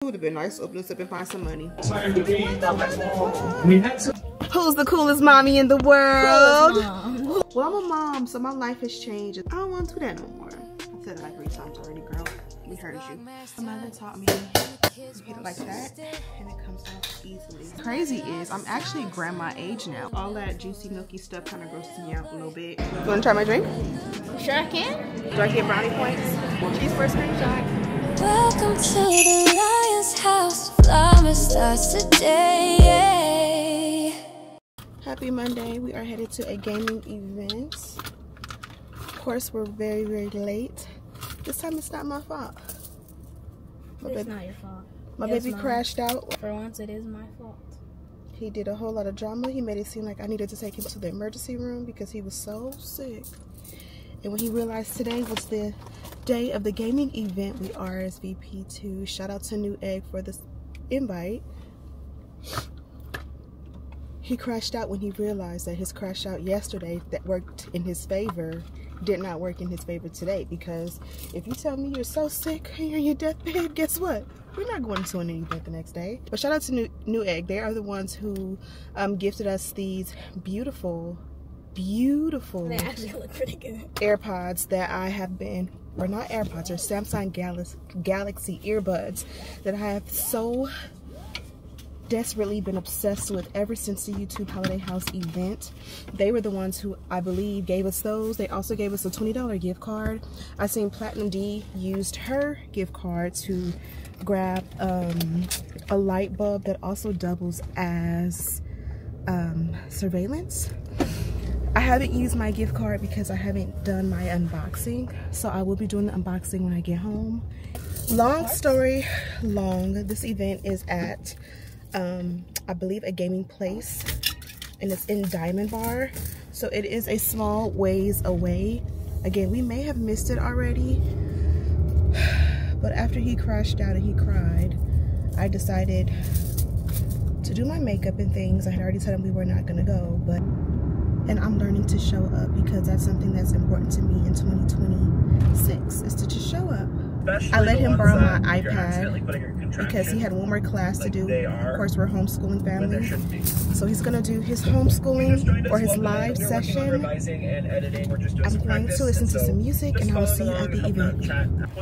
It would have been nice to open this up and find some money. Who's the coolest mommy in the world? Well, I'm a mom, so my life has changed. I don't want to do that no more. I said it like 3 times already, girl. We heard you. My mother taught me hit it like that, and it comes off easily. Crazy is, I'm actually grandma age now. All that juicy, milky stuff kind of grosses me out a little bit. You want to try my drink? Sure I can. Do I get brownie points? Cheese for a screenshot. Welcome to the Lion's House. Vlogmas starts today. Happy Monday. We are headed to a gaming event. Of course, we're very, very late. This time it's not my fault. It's not your fault. My baby crashed out. For once, it is my fault. He did a whole lot of drama. He made it seem like I needed to take him to the emergency room because he was so sick. And when he realized today was the day of the gaming event, we RSVP'd to. Shout out to New Egg for this invite. He crashed out when he realized that his crash out yesterday that worked in his favor did not work in his favor today, because if you tell me you're so sick and you're in your deathbed, guess what? We're not going to an event the next day. But shout out to New Egg. They are the ones who gifted us these beautiful They actually look pretty good. AirPods that I have been, or not AirPods, or Samsung Galaxy earbuds that I have so desperately been obsessed with ever since the YouTube Holiday House event. They were the ones who I believe gave us those. They also gave us a $20 gift card. I seen Platinum D used her gift card to grab a light bulb that also doubles as surveillance. I haven't used my gift card because I haven't done my unboxing, so I will be doing the unboxing when I get home. Long story long, this event is at I believe a gaming place, and it's in Diamond Bar, so it is a small ways away. Again, we may have missed it already, but after he crashed out and he cried, I decided to do my makeup and things. I had already told him we were not gonna go, and I'm learning to show up because that's something that's important to me in 2026, is to just show up. I let him borrow my iPad because he had one more class to do. Of course, we're a homeschooling family, so he's gonna do his homeschooling or his live session. I'm going to listen to some music, and I will see you at the event.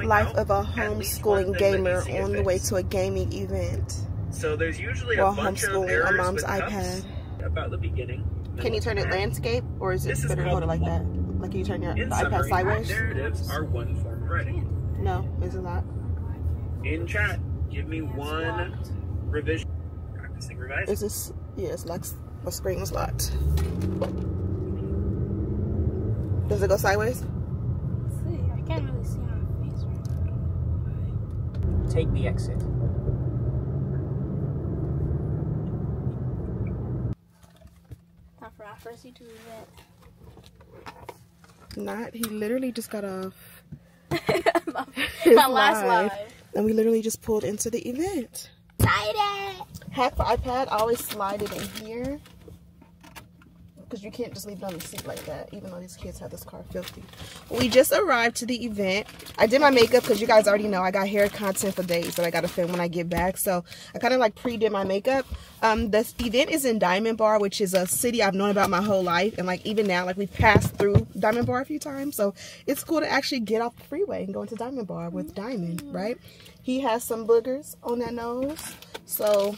Life of a homeschooling gamer on the way to a gaming event. So there's usually while a bunch of homeschooling errors on mom's with iPad. About the beginning. Can you turn it landscape, or is it better to hold it like that? Like, can you turn the iPad sideways? Narratives are one form of writing. No, is it not? In chat, give me one revision. Practicing revising. Is this? Yeah, it's like my screen was locked. Does it go sideways? See, I can't really see my face right now. Take the exit. Not for our first YouTube event. Not. He literally just got off my last live. And we literally just pulled into the event. Excited! Half the iPad, I always slide it in here, because you can't just leave it on the seat like that, even though these kids have this car filthy. We just arrived to the event. I did my makeup because you guys already know I got hair content for days that I got to film when I get back. So I kind of like pre-did my makeup. This event is in Diamond Bar, which is a city I've known about my whole life. And like even now, like we've passed through Diamond Bar a few times. So it's cool to actually get off the freeway and go into Diamond Bar with Diamond, right? He has some boogers on that nose. So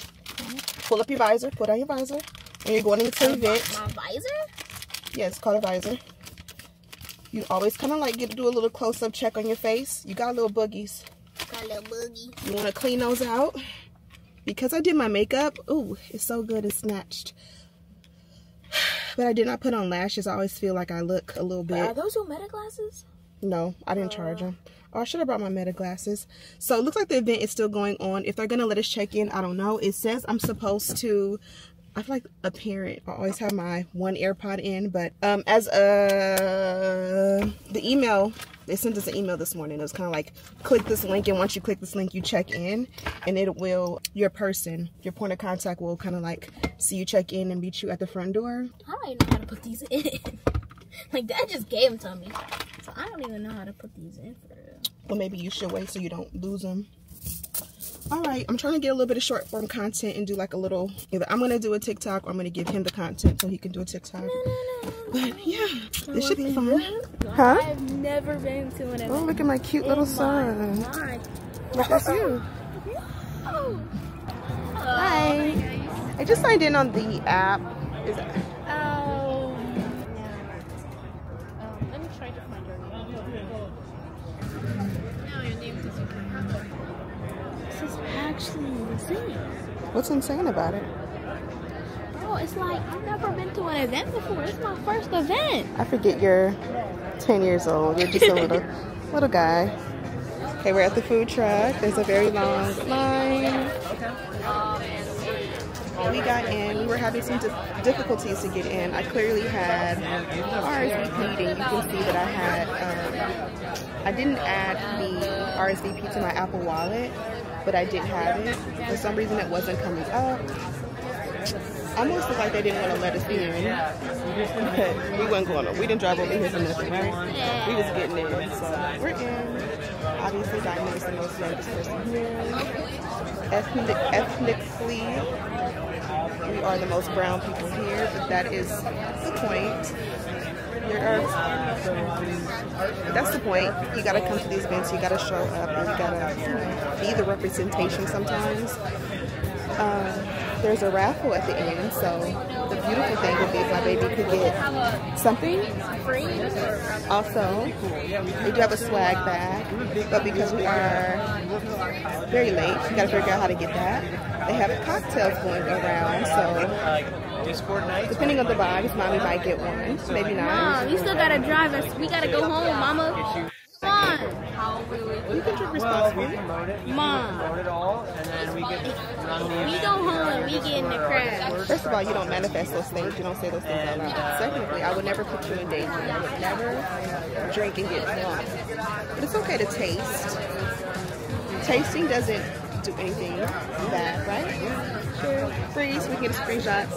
pull up your visor, put on your visor. And you're going into the event. My visor? Yeah, it's called a visor. You always kind of like get to do a little close-up check on your face. You got little boogies. Got a little boogie. You want to clean those out. Because I did my makeup, ooh, it's so good it's snatched. But I did not put on lashes. I always feel like I look a little bit. Are those your Meta glasses? No, I didn't charge them. Oh, I should have brought my Meta glasses. So it looks like the event is still going on. If they're going to let us check in, I don't know. It says I'm supposed to, I feel like a parent, I always have my one AirPod in, but as the email, they sent us an email this morning. It was kind of like, click this link, and once you click this link, you check in, and it will, your person, your point of contact will kind of like see you check in and meet you at the front door. I don't even know how to put these in. Like, Dad just gave them to me, so I don't even know how to put these in for real. Well, maybe you should wait so you don't lose them. All right, I'm trying to get a little bit of short form content and do like a little, either I'm gonna do a TikTok or I'm gonna give him the content so he can do a TikTok. But yeah, this should be fun. Huh? I've never been to an event. Oh, look at my cute little son. Look at you. Hi. I just signed in on the app. Is that? Let me try to find your name. No, your name is This is actually insane. What's insane about it? Bro, it's like I've never been to an event before. It's my first event. I forget you're 10 years old. You're just a little guy. Okay, we're at the food truck. There's a very long line. We got in. We were having some difficulties to get in. I clearly had RSVP'd, and you can see that I had, I didn't add the RSVP to my Apple Wallet, but I did have it. For some reason, it wasn't coming up. Almost looked like they didn't want to let us in, but we wasn't going on. We didn't drive over here for nothing, right? We was getting in, so we're in. Obviously, Diamond is the most youngest person here. Ethnically, we are the most brown people here, but that is the point. That's the point. You gotta come to these events, you gotta show up, and you gotta be the representation sometimes. There's a raffle at the end, so the beautiful thing would be if my baby could get something free. Also, they do have a swag bag, but because we are very late, we gotta figure out how to get that. They have cocktails going around, so depending on the vibes, mommy might get one, maybe not. Mom, you still gotta drive us. We gotta go home, mama. Come on. You can drink responsibly. Mom. We go home and we get in the crowd. First of all, you don't manifest those things. You don't say those things out loud. Secondly, I would never put you in danger. I would never drink and get drunk. But it's okay to taste. Tasting doesn't do anything bad, right? Sure. Freeze. We can get screenshots.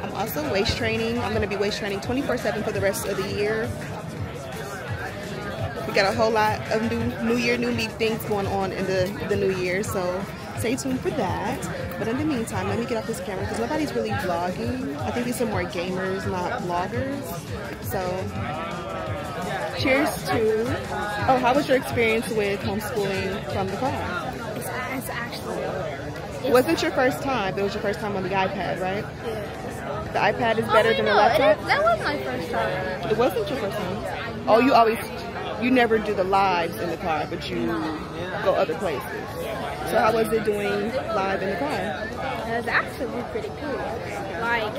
I'm also waist training. I'm going to be waist training 24/7 for the rest of the year. We got a whole lot of new year, new me things going on in the new year, so stay tuned for that. But in the meantime, let me get off this camera because nobody's really vlogging. I think these are more gamers, not vloggers. So, cheers to... Oh, how was your experience with homeschooling from the car? It's actually... It wasn't your first time, but it was your first time on the iPad, right? Yeah. The iPad is better than the laptop? That was my first time. It wasn't your first time? Oh, you never do the lives in the car, but you go other places. So how was it doing live in the car? It was actually pretty cool. Like,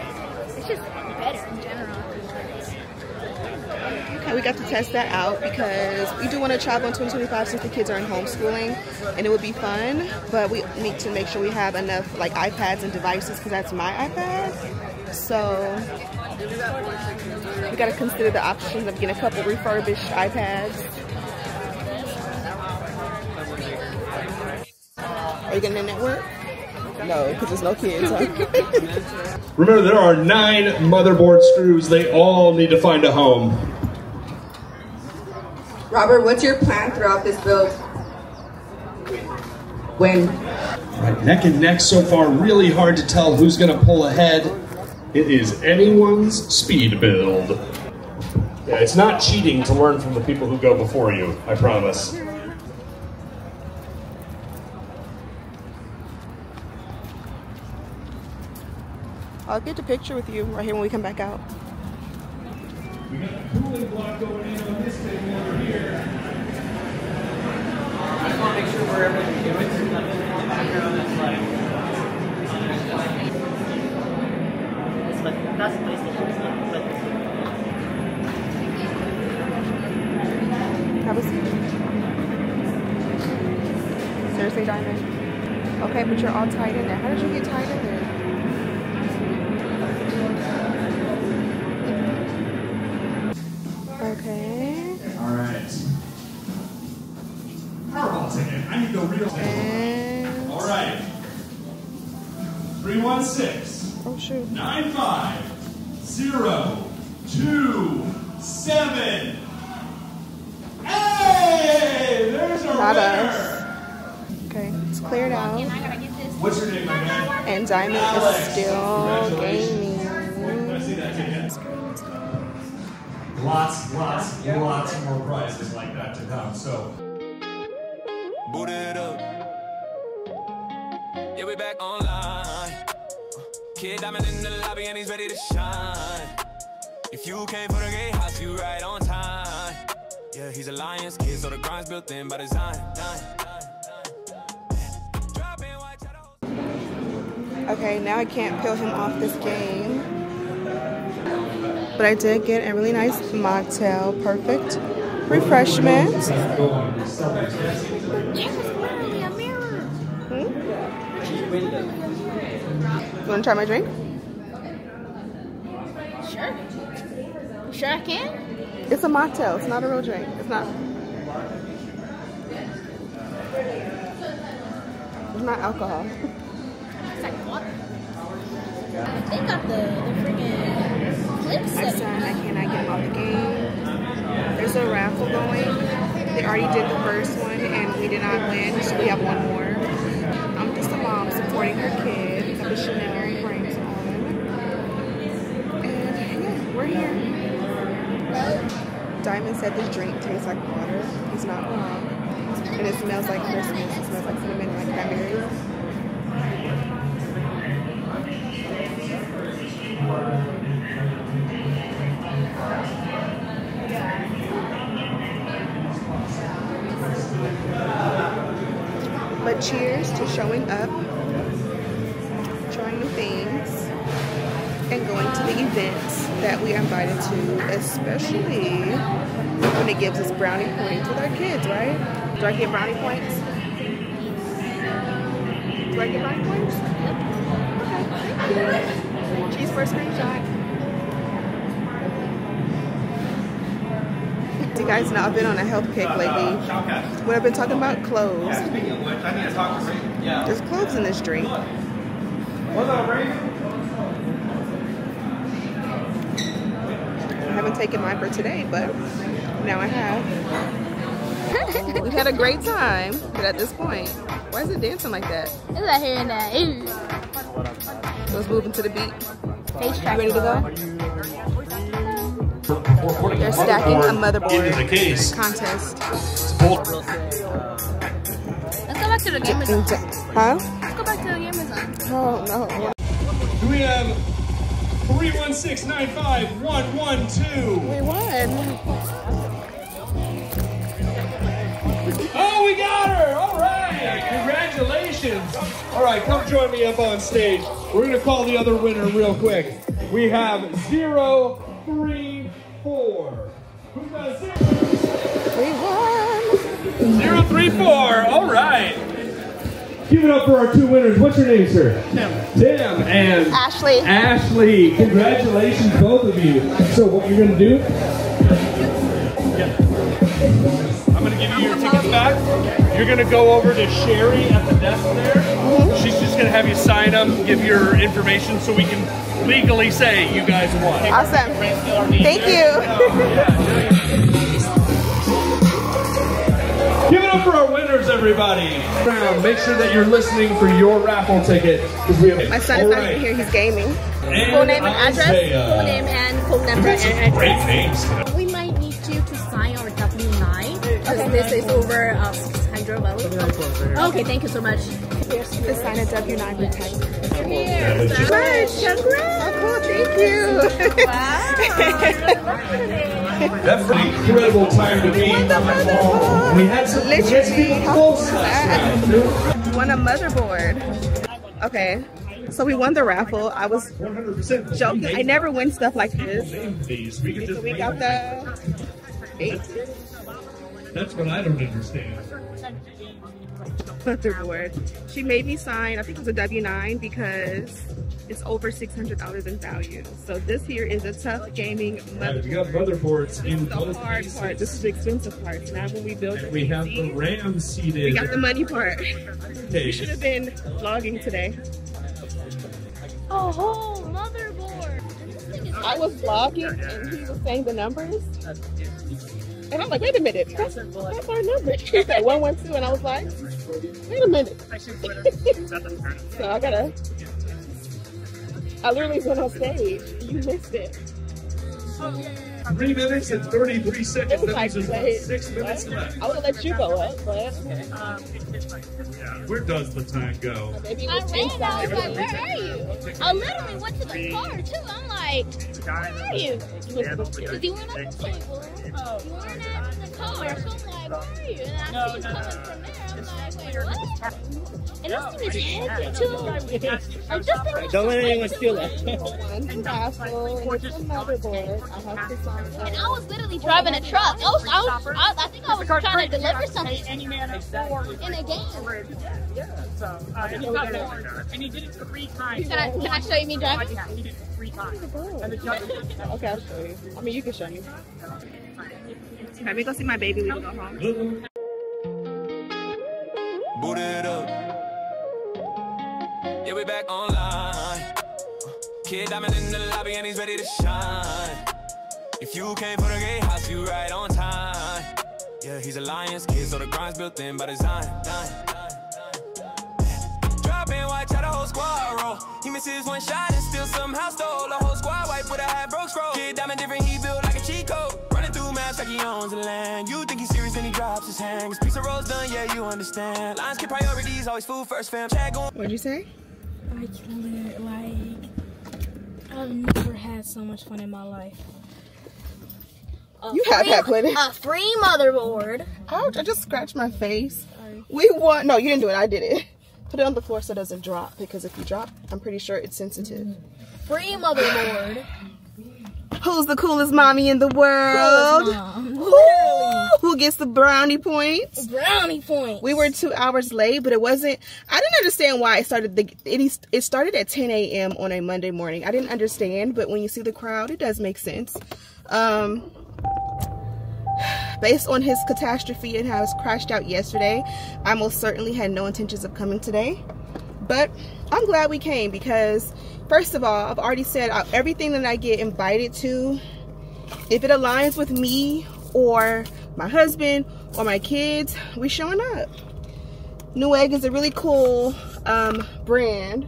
it's just better in general. Okay, we got to test that out because we do want to travel in 2025 since the kids are in homeschooling, and it would be fun, but we need to make sure we have enough like iPads and devices because that's my iPad. So we got to consider the options of getting a couple refurbished iPads. Are you getting a network? No, because there's no kids. Huh? Remember, there are 9 motherboard screws. They all need to find a home. Robert, what's your plan throughout this build? Win. Right, neck and neck so far. Really hard to tell who's going to pull ahead. It is anyone's speed build. Yeah, it's not cheating to learn from the people who go before you, I promise. I'll get a picture with you right here when we come back out. We got a cooling block going in on this thing over here. I just want to make sure wherever you're doing, there's nothing in the background that's like... That's the PlayStation. Have a seat. Seriously, Diamond? Okay, but you're all tied in there. How did you get tied in there? Okay. All right. Hold on a second. I need to go real fast. All right. 316. Oh shoot. 9502 7. Hey! There's our Not us. Okay, it's cleared out. What's your name, my man? And Diamond is still gaming. Lots more prizes like that to come. So boot it up. Yeah, we back online. Kid Diamond in the lobby and he's ready to shine. If you came for the gatehouse, you right on time. Yeah, he's a Lions kid, so the grind's built in by design. Okay, now I can't peel him off this game. But I did get a really nice mocktail, perfect refreshment. She's literally a mirror. You want to try my drink? Sure. You sure I can? It's a mocktail. It's not a real drink. It's not. It's not alcohol. It's like water. They got the freaking clips. My son, I cannot get him out the game. There's a raffle going. They already did the first one and we did not win, so we have one more. I'm just a mom supporting her kid. Got the Chanel frames on. And yeah, we're here. Diamond said this drink tastes like water. He's not wrong. And it smells like Christmas. It smells like cinnamon, like cranberries. But cheers to showing up, trying new things, and going to the events that we are invited to, especially when it gives us brownie points with our kids, right? Do I get brownie points? Do I get brownie points? Okay, thank you. Cheese for a screenshot. You guys know I've been on a health kick lately. When I've been talking about cloves. There's cloves in this drink. I haven't taken mine for today, but now I have. We've had a great time, but at this point, why is it dancing like that? It's like hearing that. Let's move into the beat. Face You track. ready to go? They're stacking a motherboard contest. Let's go back to the game zone. Huh? Let's go back to the game zone. Oh no. do we have 31695-112? We won. Oh, we got her! All right! Congratulations! All right, come join me up on stage. We're gonna call the other winner real quick. We have 034. Who got 0? We won. 034. All right. Give it up for our two winners. What's your name, sir? Tim. Tim and Ashley. Ashley. Congratulations, both of you. So what you're gonna do? I'm gonna give you your tickets back. You're gonna go over to Sherry at the desk there. She's just gonna have you sign them, give your information so we can legally say you guys won. Awesome. Thank you. Give it up for our winners, everybody. Make sure that you're listening for your raffle ticket. My son is not even here, he's gaming. Full name and address. Full name and phone number and address. Great names. We might need you to sign our W-9 because this is over 600 votes. Okay, thank you so much. Here's to sign a W-9 with text. Cheers. Congrats. Oh, cool, thank you. That's an incredible time to be. We had some Literally. close. Won a motherboard. Okay, so we won the raffle. I was 100% joking. I never win stuff like this. These. We could just So we got the 8 That's what I don't understand. motherboard. She made me sign, I think it was a W-9 because it's over $600 in value. So this here is a tough gaming motherboard. We got motherboards in The both hard cases. part. This is the expensive part. Now when we build it, We have the RAM seated. we got the money part. Okay. We should have been vlogging today. Oh, whole motherboard. I was vlogging and he was saying the numbers. And I'm like, wait a minute, that's our number. He said 112, and I was like, wait a minute. So I literally went on stage. You missed it. 3 minutes and 33 seconds. That like, means there's 6 minutes left. I would have let you go up, but Where does the time go? maybe it I was ran, I was inside. like, where are you? I literally went to the car too. I'm like, where are you? Because you weren't at the table. You weren't at the car. So I'm like, where are you? And I see you coming from there. I'm like, wait, what? And this thing is heavy too. Like, this thing was Don't let anyone steal that. One raffle, and it's a motherboard. I have to sign up. And I was literally driving a truck. I think I was trying to deliver something in a game. And he did it 3 times. Can I show you me driving? Yeah, he did it 3 times. Okay, I'll show you. I mean, you can show me. Let me go see my baby. We will go home. Boot it up. Yeah, we back online. Kid Diamond in the lobby and he's ready to shine. If you came for the gay house, you right on time. Yeah, he's a Lions kid, so the grind's built in by design. Drop in, watch how the whole squad roll. He misses one shot and still somehow stole the whole squad wipe with a half broke scroll. Kid Diamond different, he built like a cheat code. Running through maps like he owns the land. You think he's serious, then he drops his hand. His piece of roll's done, yeah, you understand. Lions kid priorities, always food first, fam. What'd you say? I've never had so much fun in my life. You have had plenty. A free motherboard. Ouch, I just scratched my face. We won. No, you didn't do it. I did it. Put it on the floor so it doesn't drop, because if you drop, I'm pretty sure it's sensitive. Free motherboard. Who's the coolest mommy in the world? Who gets the brownie points? Brownie points. We were 2 hours late, but it wasn't. I didn't understand why it started. It started at 10 a.m. on a Monday morning. I didn't understand, but when you see the crowd, it does make sense. Based on his catastrophe and how it's crashed out yesterday, I most certainly had no intentions of coming today. But I'm glad we came because, first of all, I've already said everything that I get invited to, if it aligns with me or my husband or my kids, we showing up. Newegg is a really cool brand.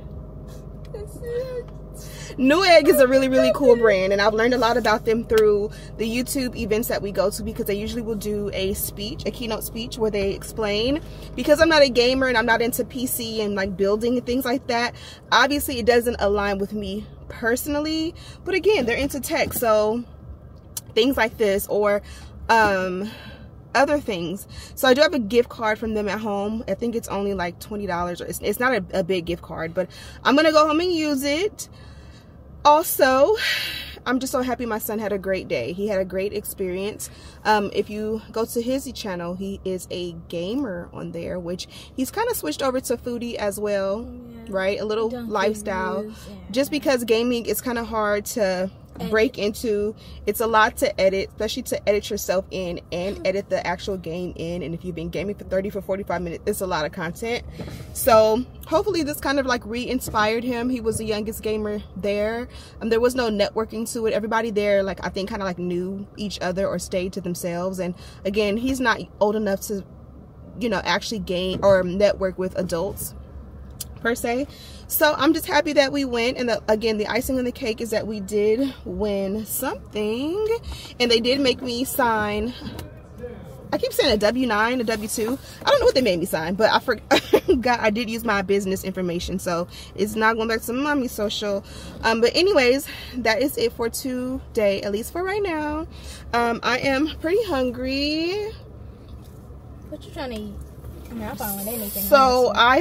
Newegg is a really cool brand, and I've learned a lot about them through the YouTube events that we go to, because they usually will do a keynote speech where they explain. Because I'm not a gamer and I'm not into PC and like building and things like that, obviously it doesn't align with me personally, but again, they're into tech, so things like this or other things. So I do have a gift card from them at home. I think it's only like $20. It's not a big gift card, but I'm gonna go home and use it. Also, I'm just so happy my son had a great day. He had a great experience. If you go to his channel, he is a gamer on there, which he's kind of switched over to Foodie as well, right? A little lifestyle. Just because gaming is kind of hard to break into. It's a lot to edit, especially to edit yourself in and edit the actual game in. And if you've been gaming for 30 for 45 minutes, it's a lot of content. So hopefully this kind of like re-inspired him. He was the youngest gamer there. There was no networking to it. Everybody there, like, I think kind of like knew each other or stayed to themselves. And again, he's not old enough to, you know, actually game or network with adults per se. So I'm just happy that we went. And again, the icing on the cake is that we did win something, and they did make me sign, I keep saying a W-9, a W-2. I don't know what they made me sign, but I forgot I did use my business information, so it's not going back to mommy social. But anyways, that is it for today, at least for right now. I am pretty hungry. What you trying to eat? I mean, I found anything. So my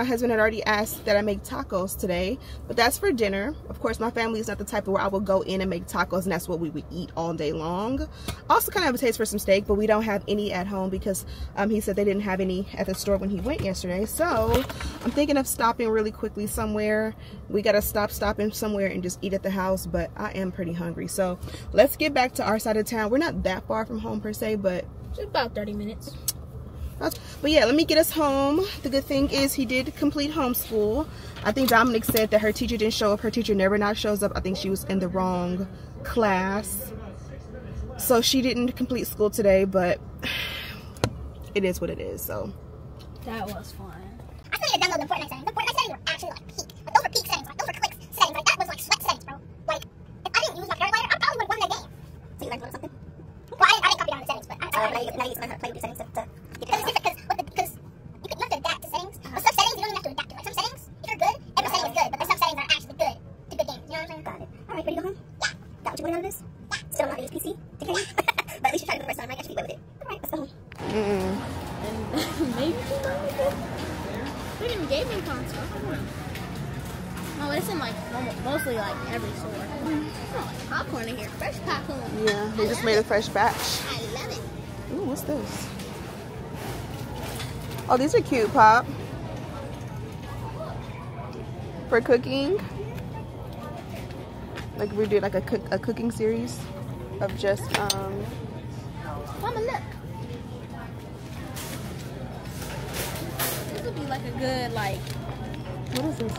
husband had already asked that I make tacos today, but that's for dinner. Of course, my family is not the type where I will go in and make tacos and that's what we would eat all day long. Also kind of have a taste for some steak, but we don't have any at home because he said they didn't have any at the store when he went yesterday. So I'm thinking of stopping really quickly somewhere. We got to stopping somewhere and just eat at the house, but I am pretty hungry. So let's get back to our side of town. We're not that far from home per se, but just about 30 minutes. But yeah, let me get us home. The good thing is he did complete homeschool. I think Dominic said that her teacher didn't show up. Her teacher never not shows up. I think she was in the wrong class. So she didn't complete school today, but it is what it is. So that was fun. I still need to download the Fortnite settings. The Fortnite settings were actually like peak. Like, those were peak settings. Like, those were clicks settings. Like, that was like sweat settings, bro. Like, if I didn't use my paraglider, I probably would have won that game. So you learned a little something? Well, I didn't copy down the settings, but now you learn how to play with your settings to get it. Because you have to adapt to settings. But some settings you don't even have to adapt to. Like, some settings, if you're good, every setting is good. But there's some settings that are actually good to good games. You know what I'm saying? Got it. Alright, ready to go home? Yeah. Got what you wanted out of this? Yeah. Still not use PC to carry. But at least you tried it the first time. I actually play with it. Alright, let's go home. And maybe freaking gaming console. Oh, it's in like mostly like every store. Oh, like popcorn in here, fresh popcorn. yeah, we just made a fresh batch. I love it. Ooh, what's this? Oh, these are cute, Pop. For cooking. Like we did like a cooking series of just Mama, look. This would be like a good like. what is this?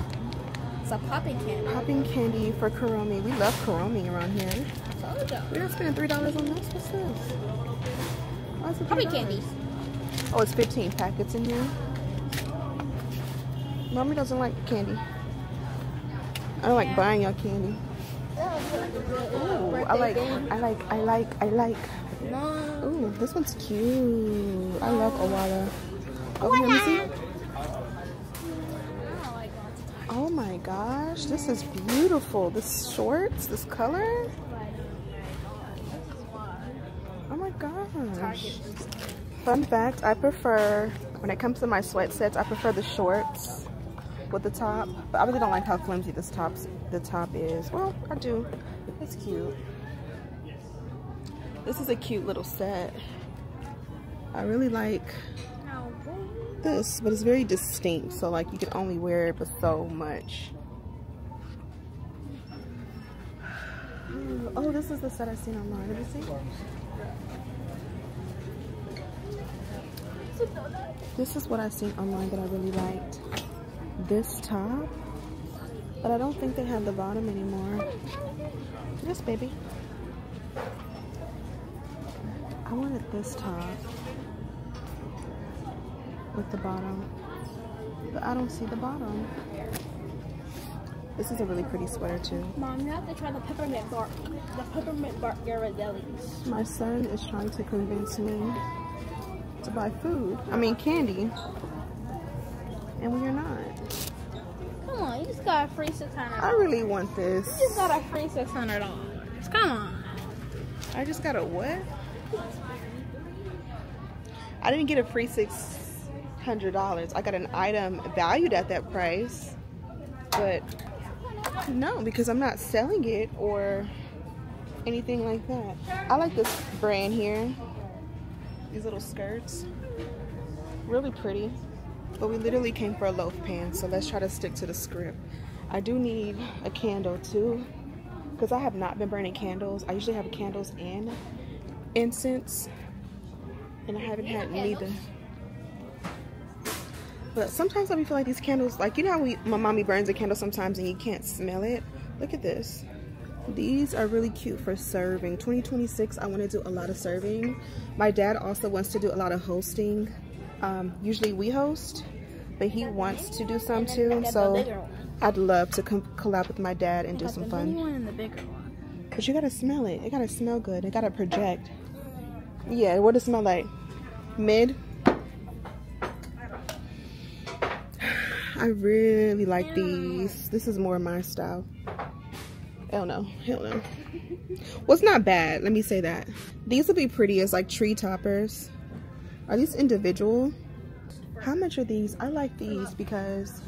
It's a popping candy. Popping candy for Kuromi. We love Kuromi around here. Told y'all. We're not spending $3 on this. What's this? Why is it Popping $3? candies. Oh, it's 15 packets in here. Mommy doesn't like candy. I don't like buying y'all candy. Ooh, I like. No. Ooh, this one's cute. I love Owala. Oh, let me see. Oh my gosh, this is beautiful. This shorts, this color. Oh my gosh. Fun fact, I prefer, when it comes to my sweat sets, I prefer the shorts with the top. But I really don't like how flimsy the top is. Well, I do. It's cute. This is a cute little set. I really like this, but it's very distinct, so like you can only wear it but so much. Oh, this is the set I seen online. Let me see. This is what I seen online that I really liked. This top, but I don't think they have the bottom anymore. Yes, baby. I wanted this top with the bottom, but I don't see the bottom. This is a really pretty sweater too. Mom, you have to try the peppermint bark. The peppermint bark Ghirardellis. My son is trying to convince me to buy food. I mean candy. And we are not. Come on, you just got a free $600. I really want this. You just got a free $600. Come on. I just got a what? I didn't get a free $600. I got an item valued at that price, but no, because I'm not selling it or anything like that. I like this brand here. These little skirts, really pretty. But we literally came for a loaf pan, so let's try to stick to the script. I do need a candle too, because I have not been burning candles. I usually have candles and incense, and I haven't had neither. But sometimes I feel like these candles, like you know how my mommy burns a candle sometimes and you can't smell it? Look at this. These are really cute for serving. 2026, I want to do a lot of serving. My dad also wants to do a lot of hosting. Usually we host, but he wants to do some too. So I'd love to collab with my dad and do some fun. And the bigger one. But you gotta smell it. It gotta smell good. It gotta project. Yeah, what does it smell like? Mid. I really like these. This is more my style. Hell no. Hell no. Well, it's not bad. Let me say that. These would be pretty as like tree toppers. Are these individual? How much are these? I like these because...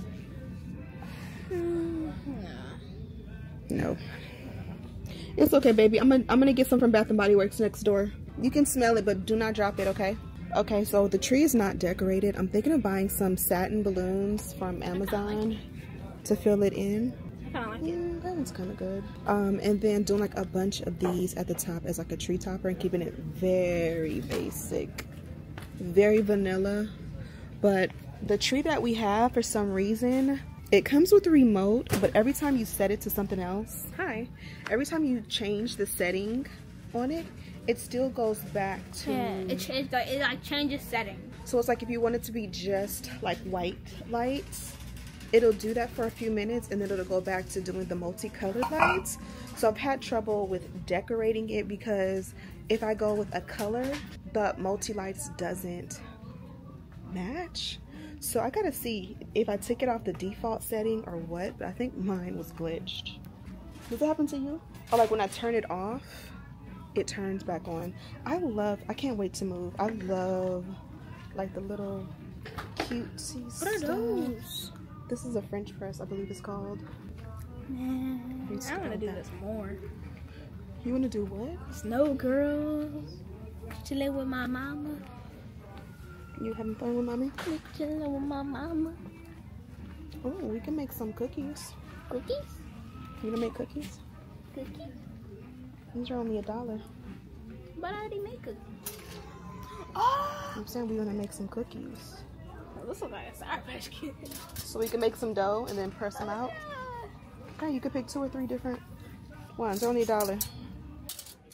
No. It's okay, baby. I'm gonna get some from Bath & Body Works next door. You can smell it, but do not drop it, okay? Okay, so the tree is not decorated. I'm thinking of buying some satin balloons from Amazon to fill it in. I like it. Yeah, that one's kind of good. And then doing like a bunch of these at the top as like a tree topper and keeping it very basic, very vanilla. But the tree that we have, for some reason, it comes with a remote, but every time you set it to something else, every time you change the setting on it, it still goes back to... Yeah, it like changes settings. So it's like if you want it to be just like white lights, it'll do that for a few minutes and then it'll go back to doing the multicolored lights. So I've had trouble with decorating it because if I go with a color, the multi-lights doesn't match. So I gotta see if I took it off the default setting or what, but I think mine was glitched. Does that happen to you? Or like when I turn it off, it turns back on. I can't wait to move. I love like the little cutesy stuff. What are those? This is a French press, I believe it's called. Man, I want to do this more. You want to do what? Snow girls. Chilling with my mama. You having fun with mommy? Chilling with my mama. Oh, we can make some cookies. Cookies? You gonna make cookies? Cookies? These are only $1. But I already made cookies. Oh! I'm saying we're gonna make some cookies. Oh, this looks like a Sour Patch Kid. So we can make some dough and then press them out. Okay, you could pick 2 or 3 different ones. They're only $1.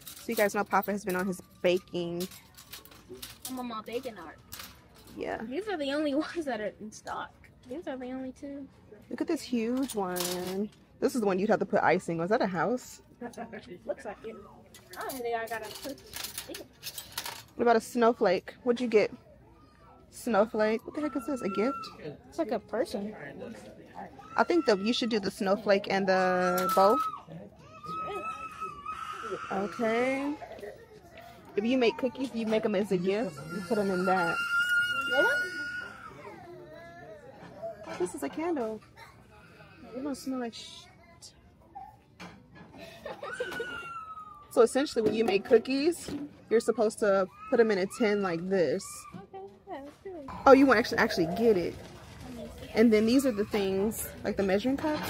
So you guys know Papa has been on his baking. I'm on my baking art. Yeah. These are the only ones that are in stock. These are the only 2. Look at this huge one. This is the one you'd have to put icing. Was that a house? Looks like it. I don't think I got a cookie. What about a snowflake? What'd you get? Snowflake? What the heck is this? A gift? It's like a person. I think that you should do the snowflake and the bow. Okay. If you make cookies, you make them as a gift. You put them in that. This is a candle. It don't smell like shit. So essentially, when you make cookies, you're supposed to put them in a tin like this. Okay, yeah, let's do it. Oh, you want to actually get it. And then these are the things, like the measuring cups,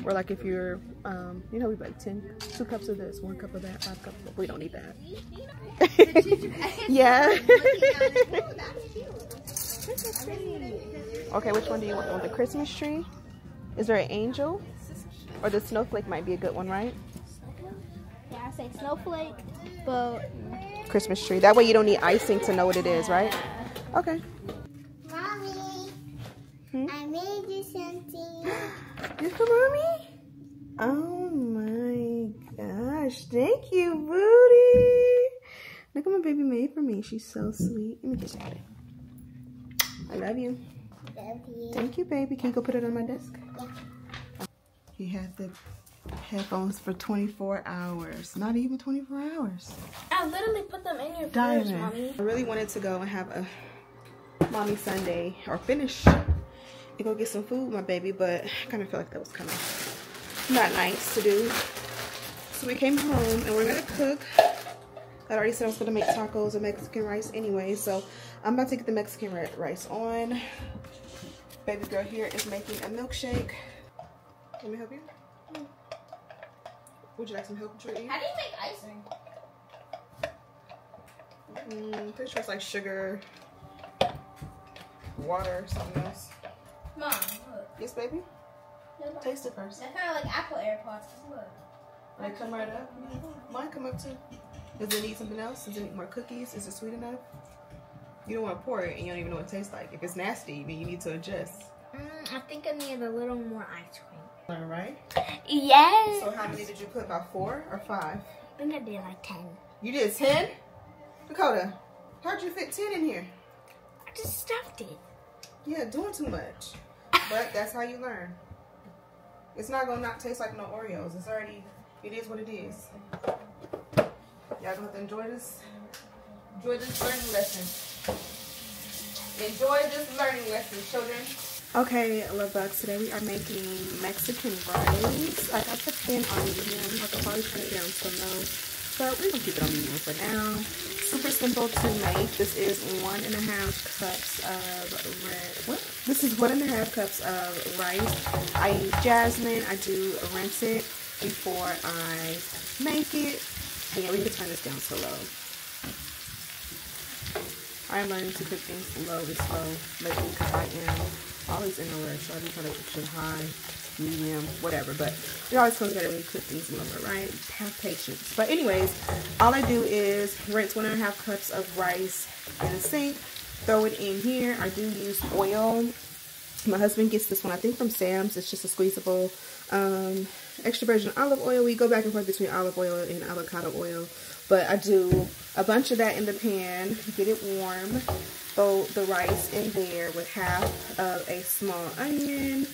or like if you're, you know, we like 2 cups of this, 1 cup of that, 5 cups of, we don't need that. Yeah. Okay, which one do you want? You want the Christmas tree? Is there an angel? Or the snowflake might be a good one, right? Yeah, I say snowflake, but Christmas tree. That way you don't need icing to know what it is, right? Okay. Mommy, I made you something. This for mommy? Oh my gosh. Thank you, Booty. Look what my baby made for me. She's so sweet. Let me kiss you. I love you. Love you. Thank you, baby. Can you go put it on my desk? Yeah. He had the headphones for 24 hours. Not even 24 hours. I literally put them in your Diamond. fridge, mommy. I really wanted to go and have a mommy Sunday or finish and go get some food with my baby, but I kind of feel like that was kind of not nice to do. So we came home and we're gonna cook. I already said I was gonna make tacos and Mexican rice anyway, so I'm about to get the Mexican rice on. Baby girl here is making a milkshake. Let me help you. Would you like some help, Tree? How do you make icing? Pretty sure it's like sugar, water, something else. Mom, look. Yes, baby? Taste it first. They're kind of like apple AirPods. Look. They come right up. Mine come up too. Does it need something else? Does it need more cookies? Is it sweet enough? You don't want to pour it and you don't even know what it tastes like. If it's nasty, then you need to adjust. I think I need a little more ice cream. All right. Yes. So how many did you put? About 4 or 5? I think I did like 10. You did 10? Dakota, how'd you fit 10 in here? I just stuffed it. Yeah, doing too much. But that's how you learn. It's not gonna not taste like no Oreos. It's already, it is what it is. Y'all gonna have to enjoy this learning lesson. Enjoy this learning lesson, children. Okay, Luvbugs, today we are making Mexican rice. I got the pan on medium. I could probably turn it down to low, but we're gonna keep it on medium for now. Super simple to make. This is 1.5 cups of This is 1.5 cups of rice. I use jasmine. I do rinse it before I make it. And yeah, we can turn this down to low. I'm learning to cook things low and slow lately because I am always in the rush, so I do try to cook high, medium, whatever. But it always comes better when you cook things lower, right? Have patience. But anyways, all I do is rinse 1.5 cups of rice in the sink, throw it in here. I do use oil. My husband gets this one, I think from Sam's. It's just a squeezable extra virgin olive oil. We go back and forth between olive oil and avocado oil. But I do a bunch of that in the pan, get it warm, throw the rice in there with half of a small onion,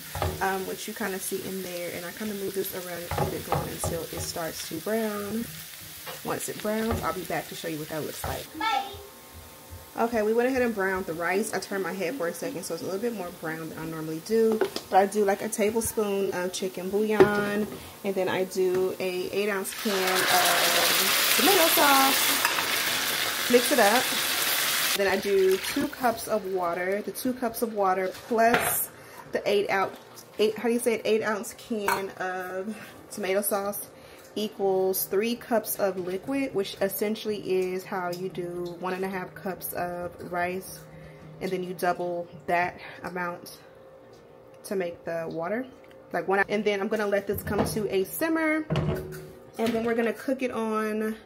which you kind of see in there. And I kind of move this around and keep it going until it starts to brown. Once it browns, I'll be back to show you what that looks like. Bye. Okay, we went ahead and browned the rice. I turned my head for a second, so it's a little bit more brown than I normally do. But I do like a tablespoon of chicken bouillon, and then I do a 8-ounce can of tomato sauce. Mix it up. Then I do 2 cups of water. The 2 cups of water plus the 8-ounce can of tomato sauce equals 3 cups of liquid, which essentially is how you do 1.5 cups of rice, and then you double that amount to make the water, like 1 hour. And then I'm gonna let this come to a simmer, and then we're gonna cook it on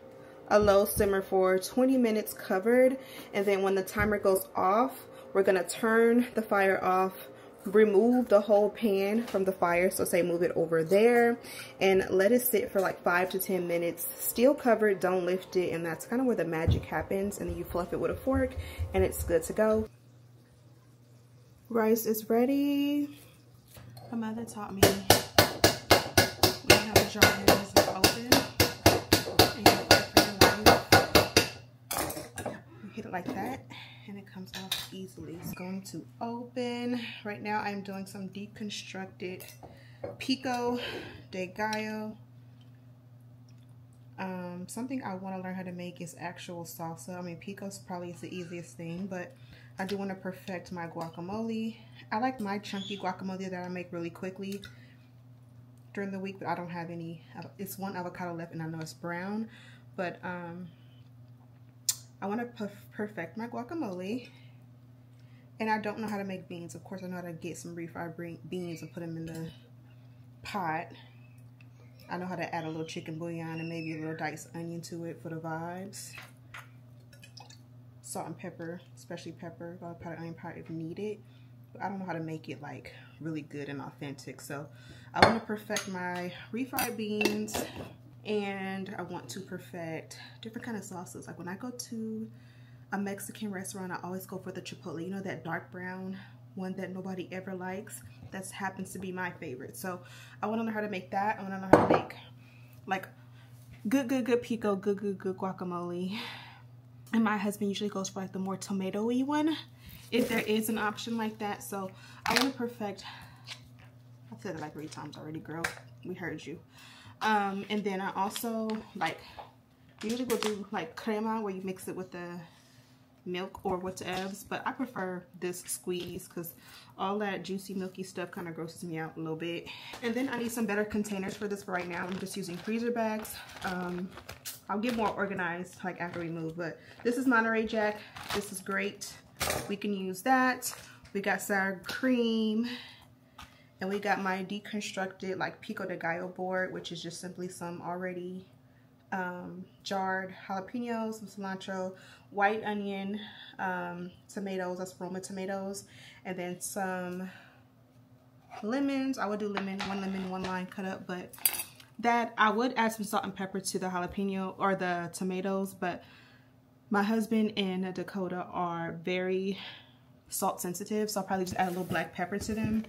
a low simmer for 20 minutes covered. And then when the timer goes off, we're gonna turn the fire off, remove the whole pan from the fire, so say move it over there, and let it sit for like 5 to 10 minutes, still covered, don't lift it, and that's kind of where the magic happens. And then you fluff it with a fork and it's good to go. Rice is ready. My mother taught me how to jar it as it's open, and you hit it like that and it comes off easily. It's going to open. Right now I'm doing some deconstructed pico de gallo. Something I want to learn how to make is actual salsa. I mean, pico's probably is the easiest thing, but I do want to perfect my guacamole. I like my chunky guacamole that I make really quickly during the week, but I don't have any. It's 1 avocado left and I know it's brown, but I want to perfect my guacamole. And I don't know how to make beans. Of course, I know how to get some refried beans and put them in the pot. I know how to add a little chicken bouillon and maybe a little diced onion to it for the vibes. Salt and pepper, especially pepper, pot onion powder if needed. But I don't know how to make it like really good and authentic. So I want to perfect my refried beans, and I want to perfect different kind of sauces. Like when I go to a Mexican restaurant, I always go for the chipotle. You know, that dark brown one that nobody ever likes? That happens to be my favorite. So I want to learn how to make that. I want to learn how to make like good pico, good guacamole. And my husband usually goes for like the more tomato-y one, if there is an option like that. So I want to perfect, I've said it like 3 times already, girl. We heard you. And then I also like, usually will do like crema, where you mix it with the milk or whatevs, but I prefer this squeeze because all that juicy milky stuff kind of grosses me out a little bit. And then I need some better containers for this, but right now I'm just using freezer bags. I'll get more organized like after we move, but this is Monterey Jack. This is great. We can use that. We got sour cream, and we got my deconstructed like pico de gallo board, which is just simply some already jarred jalapenos, some cilantro, white onion, tomatoes, that's Roma tomatoes, and then some lemons. I would do lemon, 1 line cut up, but that I would add some salt and pepper to the jalapeno or the tomatoes, but my husband and Dakota are very salt sensitive, so I'll probably just add a little black pepper to them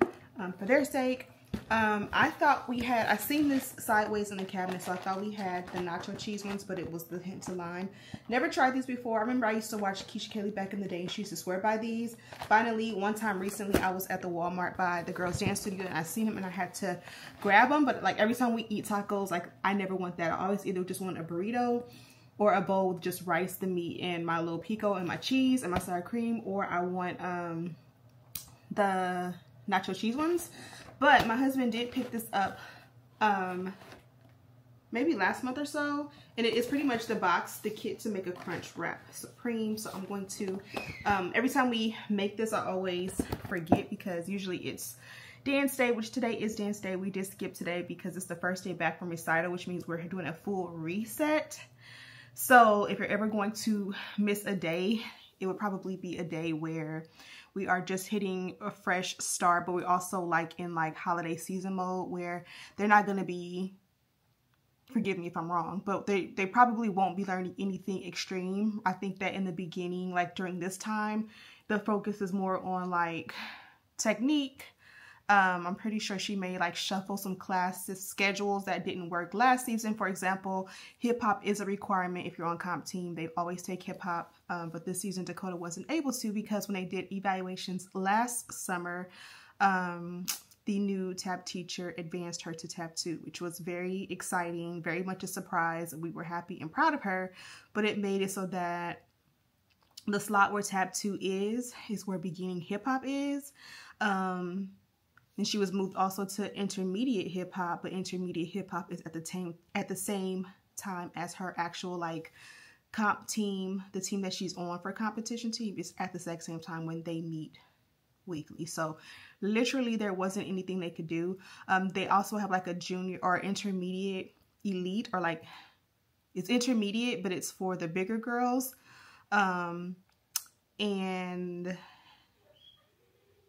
for their sake. I thought we had, I seen this sideways in the cabinet, so I thought we had the nacho cheese ones, but it was the hint to lime. Never tried these before. I remember I used to watch Keisha Kelly back in the day, and she used to swear by these. Finally, one time recently, I was at the Walmart by the Girls Dance Studio, and I seen them, and I had to grab them. But like every time we eat tacos, like I never want that. I always either just want a burrito or a bowl with just rice, the meat, and my little pico, and my cheese, and my sour cream, or I want the nacho cheese ones. But my husband did pick this up. My maybe last month or so, and it is pretty much the kit to make a crunch wrap supreme. So I'm going to, every time we make this, I always forget because usually it's dance day, which today is dance day. We did skip today because it's the first day back from recital, which means we're doing a full reset. So if you're ever going to miss a day, it would probably be a day where we are just hitting a fresh start, but we're also like in like holiday season mode where they're not going to be, forgive me if I'm wrong, but they probably won't be learning anything extreme. I think that in the beginning, like during this time, the focus is more on like technique. I'm pretty sure she may like shuffle some classes schedules that didn't work last season. For example, hip hop is a requirement if you're on comp team. They always take hip hop, but this season Dakota wasn't able to because when they did evaluations last summer, the new tab teacher advanced her to tab 2, which was very exciting, very much a surprise. We were happy and proud of her, but it made it so that the slot where tab 2 is where beginning hip hop is. And she was moved also to intermediate hip hop, but intermediate hip hop is at the same time as her actual like comp team. The team that she's on for competition team is at the exact same time when they meet weekly. So literally there wasn't anything they could do. They also have like a junior or intermediate elite, or like it's intermediate, but it's for the bigger girls. And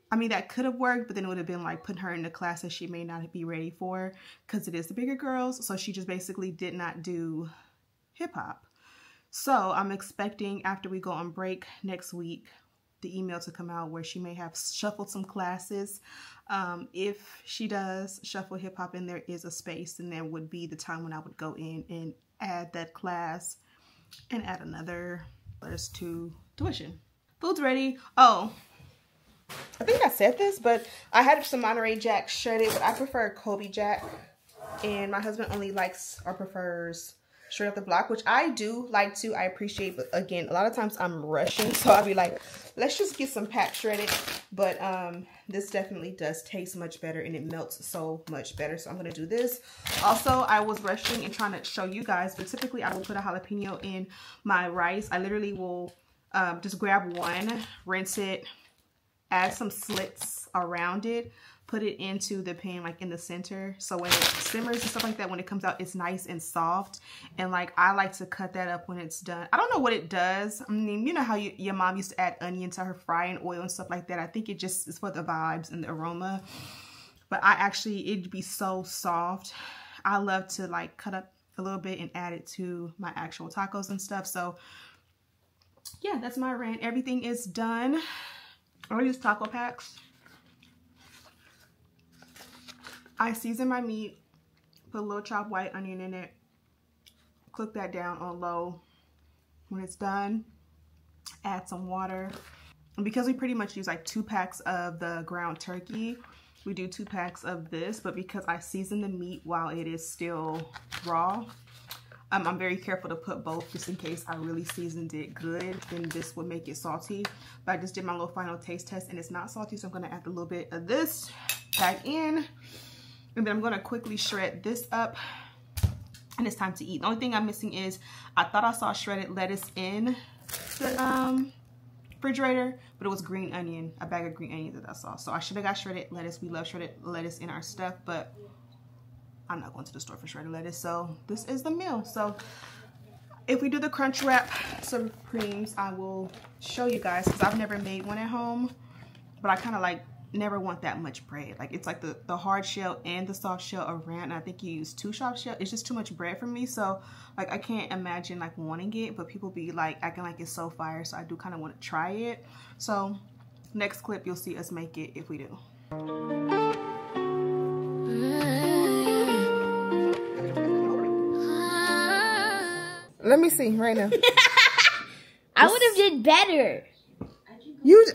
I mean, that could have worked, but then it would have been like putting her in a class that she may not be ready for because it is the bigger girls. So she just basically did not do hip hop. So I'm expecting after we go on break next week, the email to come out where she may have shuffled some classes. If she does shuffle hip hop and there is a space, then there would be the time when I would go in and add that class and add another to tuition. Food's ready. Oh, I think I said this, but I had some Monterey Jack shredded, but I prefer Kobe Jack, and my husband only likes or prefers straight off the block, which I do like too. I appreciate, but again, a lot of times I'm rushing, so I'll be like, let's just get some pack shredded. But this definitely does taste much better, and it melts so much better, so I'm gonna do this. Also, I was rushing and trying to show you guys, but typically I will put a jalapeno in my rice. I literally will just grab one, rinse it, add some slits around it, put it into the pan like in the center, so when it simmers and stuff like that, when it comes out, it's nice and soft. And like I like to cut that up when it's done. I don't know what it does. I mean, you know how your mom used to add onion to her frying oil and stuff like that. I think it just is for the vibes and the aroma, but it'd be so soft. I love to like cut up a little bit and add it to my actual tacos and stuff. So yeah, that's my rant. Everything is done. I use taco packs. I season my meat, put a little chopped white onion in it, cook that down on low. When it's done, add some water. And because we pretty much use like 2 packs of the ground turkey, we do 2 packs of this, but because I season the meat while it is still raw, I'm very careful to put both just in case I really seasoned it good, then this would make it salty. But I just did my little final taste test and it's not salty, so I'm gonna add a little bit of this back in. And then I'm gonna quickly shred this up and it's time to eat. The only thing I'm missing is, I thought I saw shredded lettuce in the refrigerator, but it was green onion, a bag of green onions that I saw. So I should have got shredded lettuce. We love shredded lettuce in our stuff, but I'm not going to the store for shredded lettuce, so this is the meal. So if we do the crunch wrap supremes, I will show you guys, because I've never made one at home, but I kind of like never want that much bread. Like it's like the hard shell and the soft shell around, and I think you use 2 soft shell. It's just too much bread for me, so like I can't imagine like wanting it, but people be like acting like it's so fire, so I do kind of want to try it. So next clip you'll see us make it if we do. Let me see right now. I would have did better.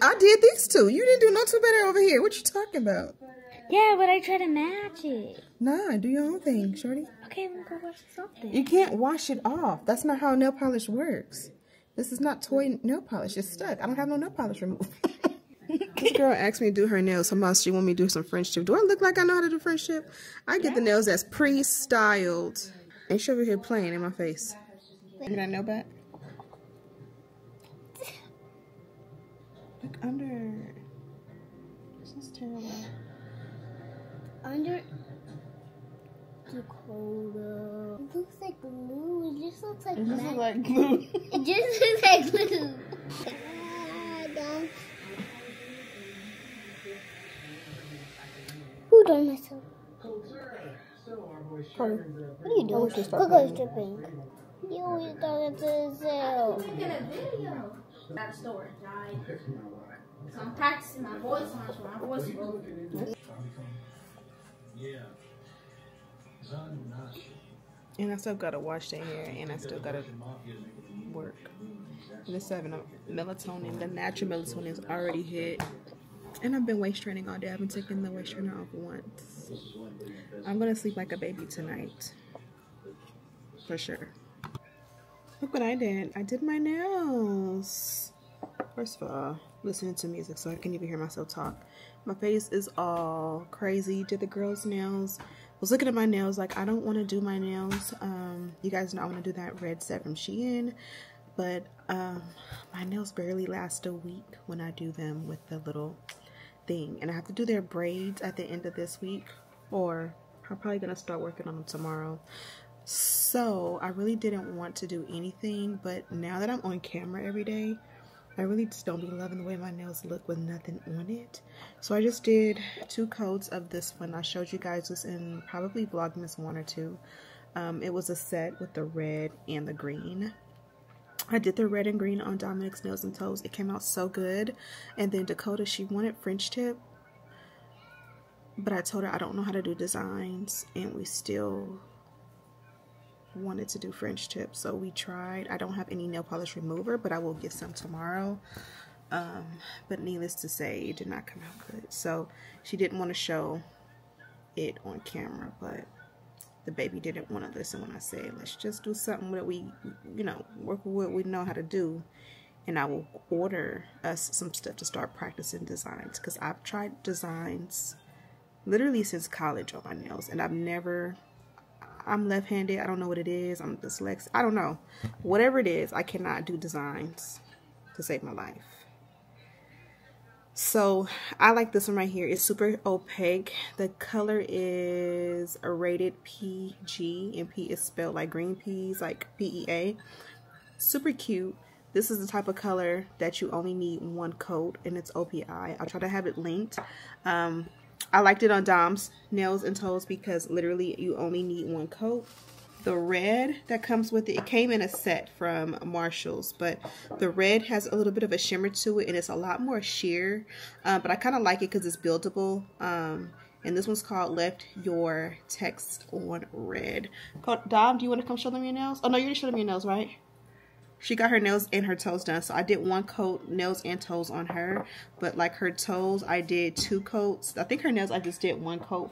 I did these 2. You didn't do no 2 better over here. What you talking about? Yeah, but I try to match it. Nah, do your own thing, shorty. Okay, I'm gonna go wash something. You can't wash it off. That's not how nail polish works. This is not toy nail polish. It's stuck. I don't have no nail polish removed. This girl asked me to do her nails. Somehow she want me to do some French tip. Do I look like I know how to do French tip? I get the nails that's pre-styled. And she over here playing in my face. Get that nail back? Look under. This is terrible. Under the coda. It looks like glue. It just looks like It just looks like glue. It just looks like glue. Who done myself? What are you doing? Coco's dripping. You always talking to yourself. I'm making a video. That store died. So I'm practicing my voice on so my voice will. And I still gotta wash their hair, and I still gotta work. And it's 7 melatonin. The natural melatonin is already hit. And I've been waist training all day. I haven't taken the waist trainer off once. I'm gonna sleep like a baby tonight. For sure. Look what I did. I did my nails. First of all, listening to music so I can even hear myself talk. My face is all crazy. Did the girls' nails. Was looking at my nails like I don't want to do my nails. You guys know I want to do that red set from Shein. But my nails barely last a week when I do them with the little thing. And I have to do their braids at the end of this week. Or I'm probably going to start working on them tomorrow. So I really didn't want to do anything. But now that I'm on camera every day, I really just don't be loving the way my nails look with nothing on it. So I just did 2 coats of this one. I showed you guys this in probably Vlogmas 1 or 2. It was a set with the red and the green. I did the red and green on Dominic's nails and toes. It came out so good. And then Dakota, she wanted French tip. But I told her I don't know how to do designs. And we still wanted to do French tip. So we tried. I don't have any nail polish remover, but I will get some tomorrow. But needless to say, it did not come out good. So she didn't want to show it on camera. But the baby didn't want to listen when I said, let's just do something that we, you know, work with what we know how to do. And I will order us some stuff to start practicing designs. Because I've tried designs literally since college on my nails. And I'm left-handed. I don't know what it is. I'm dyslexic. I don't know. Whatever it is, I cannot do designs to save my life. So I like this one right here. It's super opaque. The color is a rated PG, and P is spelled like green peas, like PEA. Super cute. This is the type of color that you only need 1 coat, and it's OPI. I'll try to have it linked. I liked it on Dom's nails and toes because literally you only need 1 coat. The red that comes with it, it came in a set from Marshall's, but the red has a little bit of a shimmer to it, and it's a lot more sheer. But I kind of like it because it's buildable. And this one's called Left Your Text on Red. Dom, do you want to come show them your nails? Oh no, you already showed them your nails, right? She got her nails and her toes done. So I did 1 coat nails and toes on her. But like her toes, I did 2 coats. I think her nails, I just did 1 coat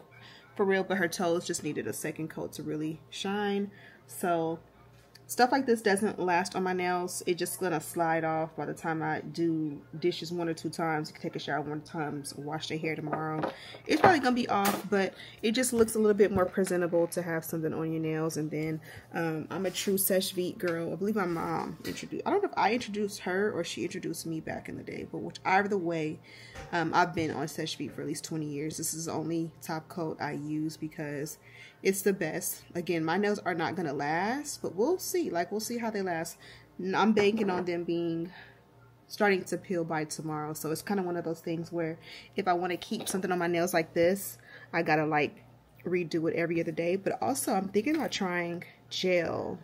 for real. But her toes just needed a 2nd coat to really shine. So stuff like this doesn't last on my nails. It's just going to slide off by the time I do dishes 1 or 2 times. Take a shower 1 time, wash their hair tomorrow. It's probably going to be off, but it just looks a little bit more presentable to have something on your nails. And then I'm a true Seche Vite girl. I believe my mom introduced, I don't know if I introduced her or she introduced me back in the day, but whichever the way, I've been on Seche Vite for at least 20 years. This is the only top coat I use because it's the best. Again, my nails are not going to last, but we'll see. Like, we'll see how they last. I'm banking on them starting to peel by tomorrow. So it's kind of one of those things where if I want to keep something on my nails like this, I got to like redo it every other day. But also I'm thinking about trying gel.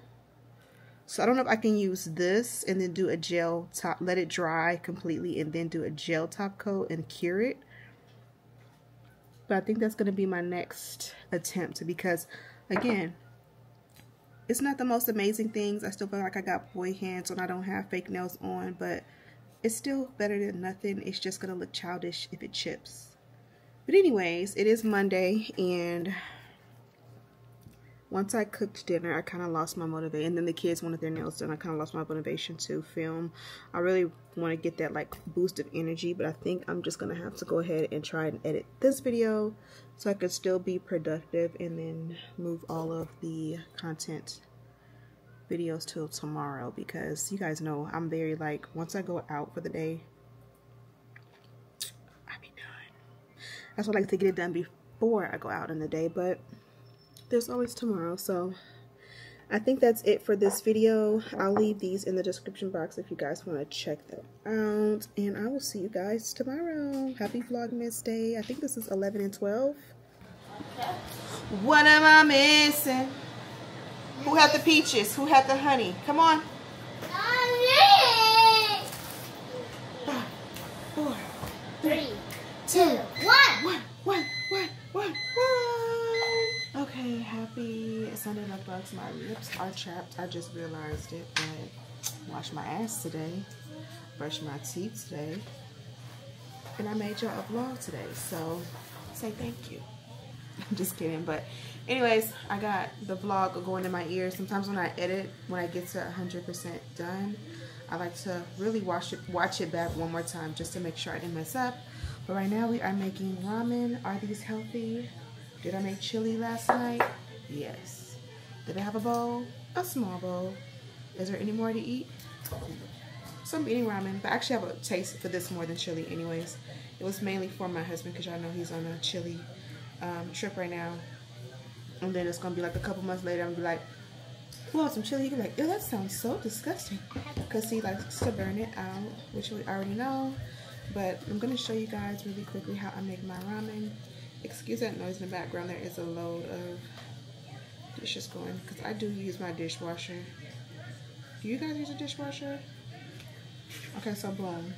So I don't know if I can use this and then do a gel top, let it dry completely and then do a gel top coat and cure it. But I think that's going to be my next attempt because, again, it's not the most amazing things. I still feel like I got boy hands when I don't have fake nails on, but it's still better than nothing. It's just going to look childish if it chips. But anyways, it is Monday, and once I cooked dinner, I kind of lost my motivation, and then the kids wanted their nails done. I kind of lost my motivation to film. I really want to get that like boost of energy, but I think I'm just gonna have to go ahead and try and edit this video so I could still be productive, and then move all of the content videos till tomorrow, because you guys know I'm very like, once I go out for the day, I'll be done. That's why I like to get it done before I go out in the day, but there's always tomorrow. So I think that's it for this video. I'll leave these in the description box if you guys want to check them out, and I will see you guys tomorrow. Happy Vlogmas day. I think this is 11 and 12. What am I missing? Who had the peaches? Who had the honey? Come on. 5, 4, 3, 2, 1. Okay, happy Sunday, Luvbugs. My lips are chapped. I just realized it, but washed my ass today, brushed my teeth today, and I made y'all a vlog today, so say thank you. I'm just kidding, but anyways, I got the vlog going in my ears. Sometimes when I edit, when I get to 100% done, I like to really watch it back one more time just to make sure I didn't mess up. But right now we are making ramen. Are these healthy? Did I make chili last night? Yes. Did I have a bowl? A small bowl. Is there any more to eat? So I'm eating ramen, but I actually have a taste for this more than chili anyways. It was mainly for my husband because y'all know he's on a chili trip right now. And then it's gonna be like a couple months later, I'm gonna be like, you want some chili? You can be like, ew, that sounds so disgusting. Because he likes to burn it out, which we already know. But I'm gonna show you guys really quickly how I make my ramen. Excuse that noise in the background. There is a load of dishes going because I do use my dishwasher. Do you guys use a dishwasher? Okay, so boom.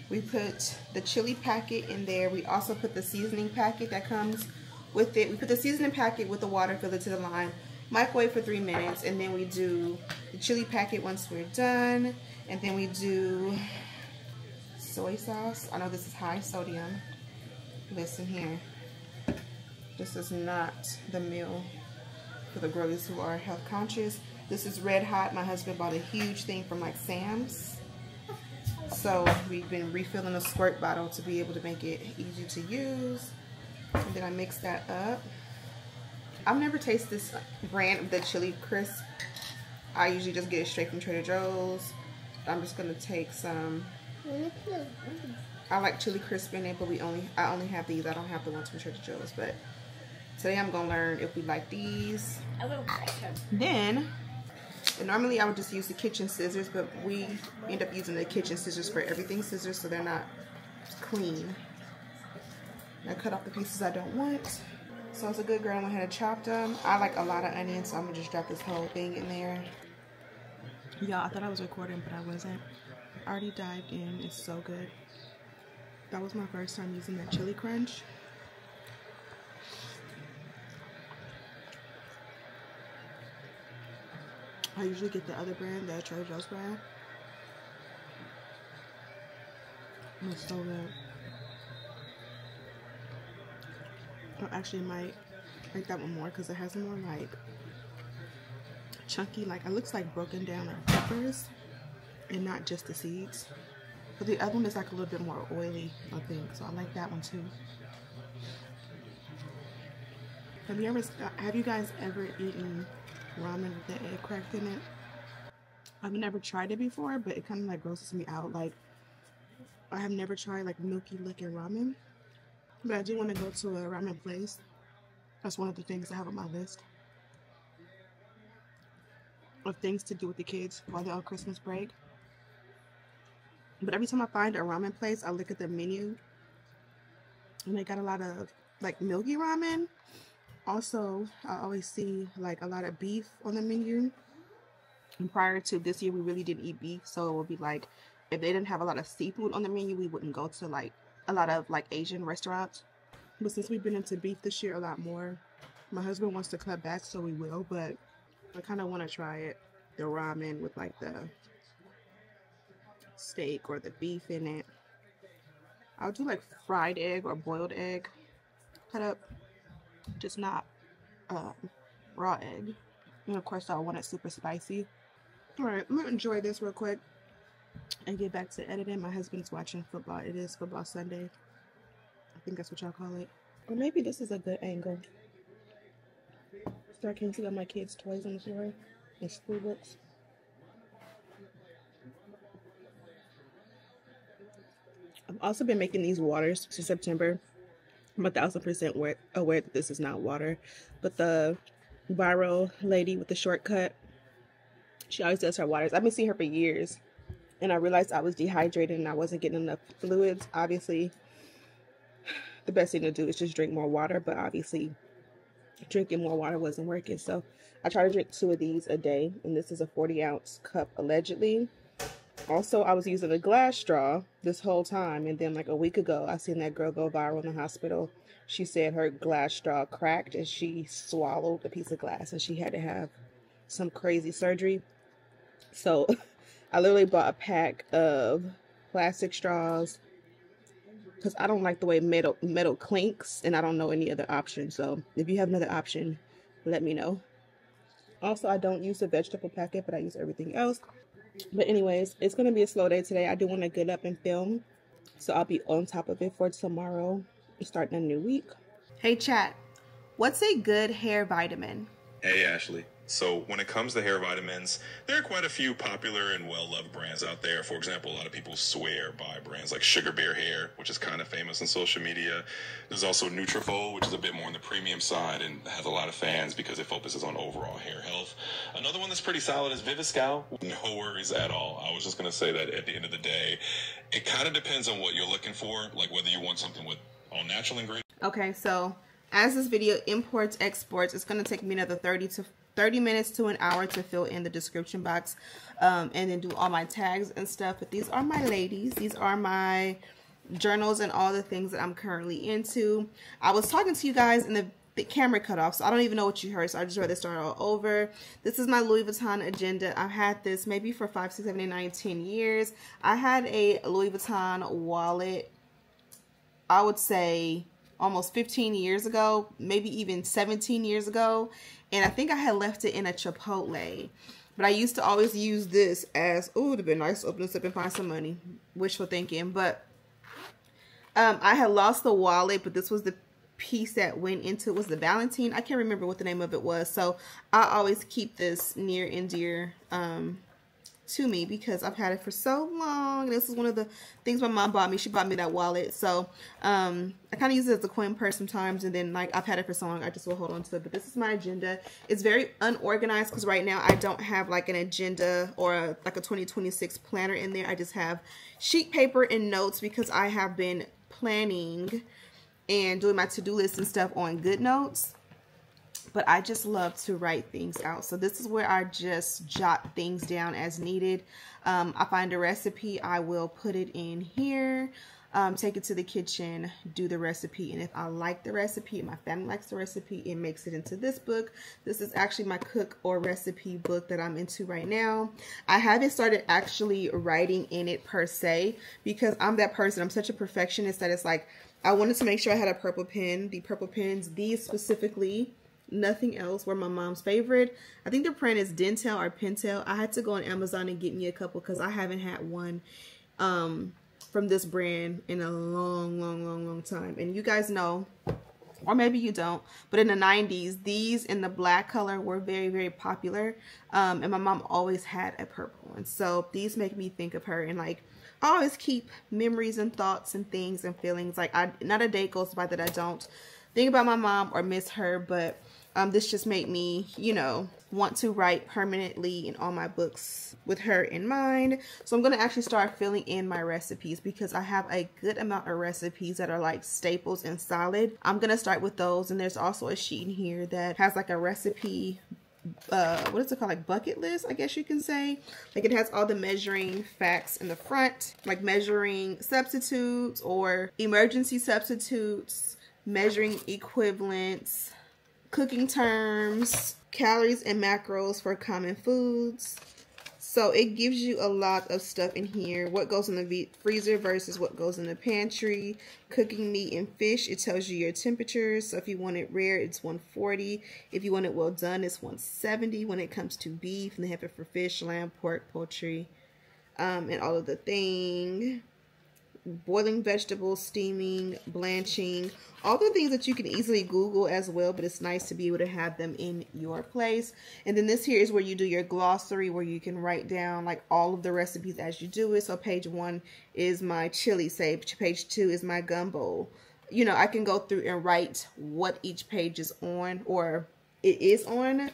We put the chili packet in there. We also put the seasoning packet that comes with it. We put the seasoning packet with the water, fill it to the line, microwave for 3 minutes, and then we do the chili packet once we're done. And then we do soy sauce. I know this is high sodium. Listen here, this is not the meal for the girlies who are health conscious. This is red hot. My husband bought a huge thing from like Sam's, so we've been refilling a squirt bottle to be able to make it easy to use. And then I mix that up. I've never tasted this brand of the chili crisp. I usually just get it straight from Trader Joe's. I'm just gonna take some. I like chili crisp in it, but I only have these. I don't have the ones from Trader Joe's. But today I'm gonna learn if we like these. Then, normally I would just use the kitchen scissors, but we end up using the kitchen scissors for everything scissors, so they're not clean. I cut off the pieces I don't want. So it's a good girl. I went ahead and chopped them. I like a lot of onions, so I'm gonna just drop this whole thing in there. Y'all, I thought I was recording, but I wasn't. I already dived in. It's so good. That was my first time using that chili crunch. I usually get the other brand, the Trader Joe's brand. It's so good. I actually might like that one more because it has more like chunky, like it looks like broken down like peppers and not just the seeds. But the other one is like a little bit more oily, I think. So I like that one too. Have you guys ever eaten ramen with the egg cracked in it? I've never tried it before, but it kind of like grosses me out. Like, I have never tried like milky looking ramen, but I do want to go to a ramen place. That's one of the things I have on my list of things to do with the kids while they're on Christmas break. But every time I find a ramen place, I look at the menu and they got a lot of like milky ramen. Also, I always see like a lot of beef on the menu. And prior to this year, we really didn't eat beef, so it would be like if they didn't have a lot of seafood on the menu, we wouldn't go to like a lot of like Asian restaurants. But since we've been into beef this year a lot more, my husband wants to cut back, so we will. But I kind of want to try it, the ramen with like the steak or the beef in it. I'll do like fried egg or boiled egg cut up, just not raw egg. And of course, I want it super spicy. All right, I'm gonna enjoy this real quick and get back to editing. My husband's watching football. It is football Sunday. I think that's what y'all call it. Or maybe this is a good angle. So I can see all my kids' toys on the floor and school books. I've also been making these waters since September. I'm 1000% aware that this is not water, but the viral lady with the shortcut, she always does her waters. I've been seeing her for years, and I realized I was dehydrated and I wasn't getting enough fluids. Obviously, the best thing to do is just drink more water, but obviously drinking more water wasn't working. So I try to drink 2 of these a day, and this is a 40-ounce cup allegedly. Also, I was using a glass straw this whole time, and then like a week ago, I seen that girl go viral in the hospital. She said her glass straw cracked and she swallowed a piece of glass and she had to have some crazy surgery. So I literally bought a pack of plastic straws because I don't like the way metal clinks, and I don't know any other option. So if you have another option, let me know. Also, I don't use the vegetable packet, but I use everything else. But anyways, it's going to be a slow day today. I do want to get up and film, so I'll be on top of it for tomorrow, starting a new week. Hey chat, what's a good hair vitamin? Hey Ashley. So when it comes to hair vitamins, there are quite a few popular and well-loved brands out there. For example, a lot of people swear by brands like Sugar Bear Hair, which is kind of famous on social media. There's also Nutrafol, which is a bit more on the premium side and has a lot of fans because it focuses on overall hair health. Another one that's pretty solid is Viviscal. No worries at all. I was just going to say that at the end of the day, it kind of depends on what you're looking for, like whether you want something with all natural ingredients. Okay, so as this video imports, exports, it's going to take me another 30 minutes to an hour to fill in the description box and then do all my tags and stuff. But these are my ladies. These are my journals and all the things that I'm currently into. I was talking to you guys and the camera cut off, so I don't even know what you heard, so I just rather start all over. This is my Louis Vuitton agenda. I've had this maybe for 5, 6, 7, 8, 9, 10 years. I had a Louis Vuitton wallet, I would say almost 15 years ago, maybe even 17 years ago. And I think I had left it in a Chipotle. But I used to always use this as, oh, it would have been nice to open this up and find some money. Wishful thinking. But I had lost the wallet, but this was the piece that went into it, was the Valentine. I can't remember what the name of it was. So I always keep this near and dear to me because I've had it for so long. This is one of the things my mom bought me. She bought me that wallet. So I kind of use it as a coin purse sometimes, and then like I've had it for so long I just will hold on to it. But this is my agenda. It's very unorganized because right now I don't have like an agenda or like a 2026 planner in there. I just have sheet paper and notes because I have been planning and doing my to-do list and stuff on GoodNotes. But I just love to write things out. So this is where I just jot things down as needed. I find a recipe, I will put it in here, take it to the kitchen, do the recipe. And if I like the recipe and my family likes the recipe, it makes it into this book. This is actually my cook or recipe book that I'm into right now. I haven't started actually writing in it per se because I'm that person. I'm such a perfectionist that it's like, I wanted to make sure I had a purple pen. The purple pens, these specifically, nothing else, were my mom's favorite. I think the brand is Dentel or Pentel. I had to go on Amazon and get me a couple because I haven't had one from this brand in a long time. And you guys know, or maybe you don't, but in the 90s, these in the black color were very popular. And my mom always had a purple one. So these make me think of her, and like I always keep memories and thoughts and things and feelings. Like not a day goes by that I don't think about my mom or miss her, but this just made me, you know, want to write permanently in all my books with her in mind. So I'm going to actually start filling in my recipes because I have a good amount of recipes that are like staples and solid. I'm going to start with those. And there's also a sheet in here that has like a recipe, what is it called, like bucket list, I guess you can say. Like it has all the measuring facts in the front, like measuring substitutes or emergency substitutes, measuring equivalents, cooking terms, calories and macros for common foods, So it gives you a lot of stuff in here. What goes in the freezer versus what goes in the pantry. Cooking meat and fish, it tells you your temperatures. So if you want it rare, it's 140. If you want it well done, it's 170 when it comes to beef. And they have it for fish, lamb, pork, poultry, and all of the thing. Boiling vegetables, steaming, blanching, all the things that you can easily Google as well, but it's nice to be able to have them in your place. And then this here is where you do your glossary, where you can write down like all of the recipes as you do it. So page 1 is my chili sage, page 2 is my gumbo. You know, I can go through and write what each page is on, or it is on.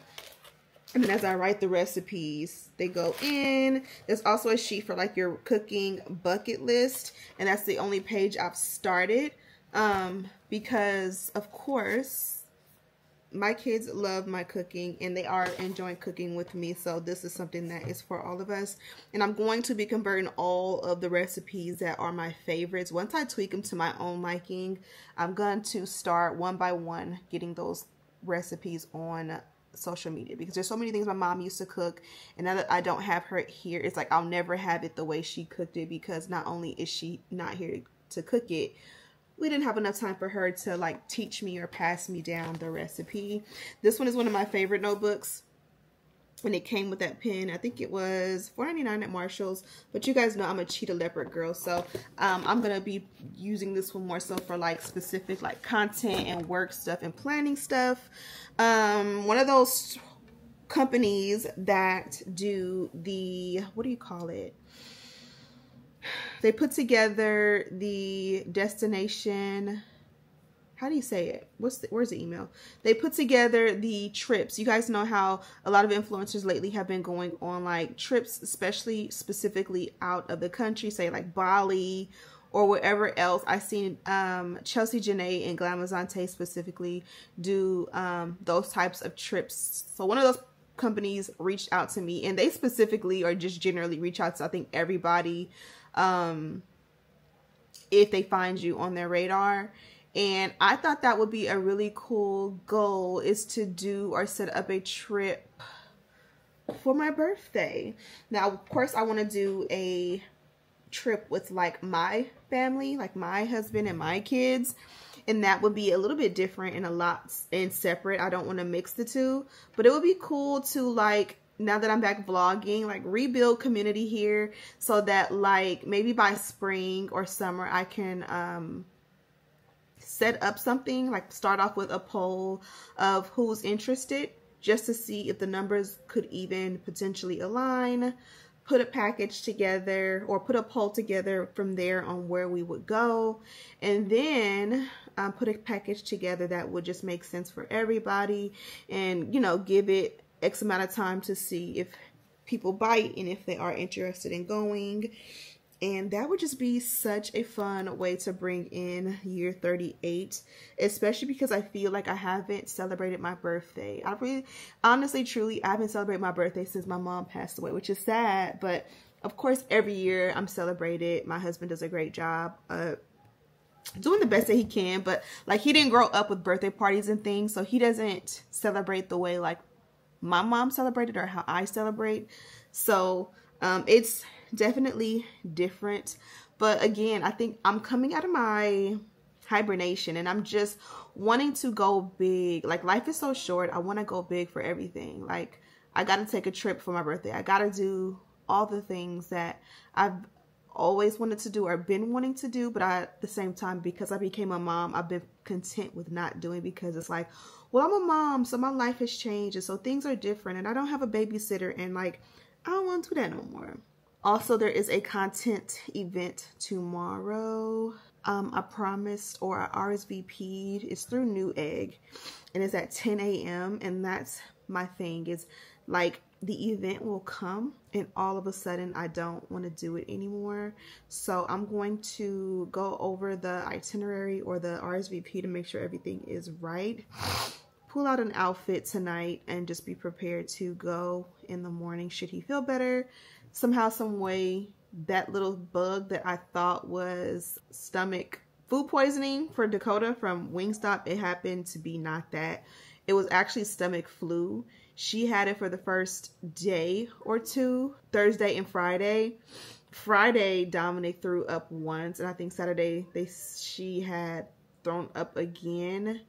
And then as I write the recipes, they go in. There's also a sheet for like your cooking bucket list. And that's the only page I've started. Because of course, my kids love my cooking and they are enjoying cooking with me. So this is something that is for all of us. And I'm going to be converting all of the recipes that are my favorites. Once I tweak them to my own liking, I'm going to start one by one getting those recipes on social media, because there's so many things my mom used to cook, and now that I don't have her here, it's like I'll never have it the way she cooked it, because not only is she not here to cook it, we didn't have enough time for her to like teach me or pass me down the recipe. This one is one of my favorite notebooks, and it came with that pen. I think it was $4.99 at Marshall's, but you guys know I'm a cheetah leopard girl, so I'm gonna be using this one more so for like specific like content and work stuff and planning stuff. One of those companies that do the, what do you call it? They put together the destination, how do you say it? Where's the email? They put together the trips. You guys know how a lot of influencers lately have been going on like trips, especially specifically out of the country, say like Bali or wherever else. I've seen Chelsea Janae and Glamazante specifically do those types of trips. So one of those companies reached out to me, and they specifically or just generally reach out to I think everybody if they find you on their radar. And I thought that would be a really cool goal, is to do or set up a trip for my birthday. Now, of course, I want to do a trip with like my family, like my husband and my kids. And that would be a little bit different and separate. I don't want to mix the two, but it would be cool to like, now that I'm back vlogging, like rebuild community here, so that like maybe by spring or summer I can set up something, like start off with a poll of who's interested, just to see if the numbers could even potentially align, put a package together or put a poll together from there on where we would go, and then put a package together that would just make sense for everybody, and you know, give it X amount of time to see if people bite and if they are interested in going. And that would just be such a fun way to bring in year 38, especially because I feel like I haven't celebrated my birthday. I really, honestly, truly, I haven't celebrated my birthday since my mom passed away, which is sad. But of course, every year I'm celebrated. My husband does a great job doing the best that he can. But like, he didn't grow up with birthday parties and things, so he doesn't celebrate the way like my mom celebrated or how I celebrate. So it's definitely different. But again, I think I'm coming out of my hibernation and I'm just wanting to go big. Like, life is so short. I want to go big for everything. Like, I got to take a trip for my birthday. I got to do all the things that I've always wanted to do or been wanting to do, but at the same time, because I became a mom, I've been content with not doing, because it's like, well, I'm a mom, so my life has changed, and so things are different, and I don't have a babysitter, and like, I don't want to do that no more. Also, there is a content event tomorrow. I promised, or I RSVP'd. It's through Newegg, and it's at 10 a.m. and that's my thing. Is like, the event will come and all of a sudden I don't want to do it anymore. So I'm going to go over the itinerary or the RSVP to make sure everything is right. Pull out an outfit tonight and just be prepared to go in the morning should he feel better. Somehow, some way, that little bug that I thought was stomach food poisoning for Dakota from Wingstop, it happened to be not that. It was actually stomach flu. She had it for the first day or two, Thursday and Friday. Friday, Dominic threw up once, and I think Saturday she had thrown up again.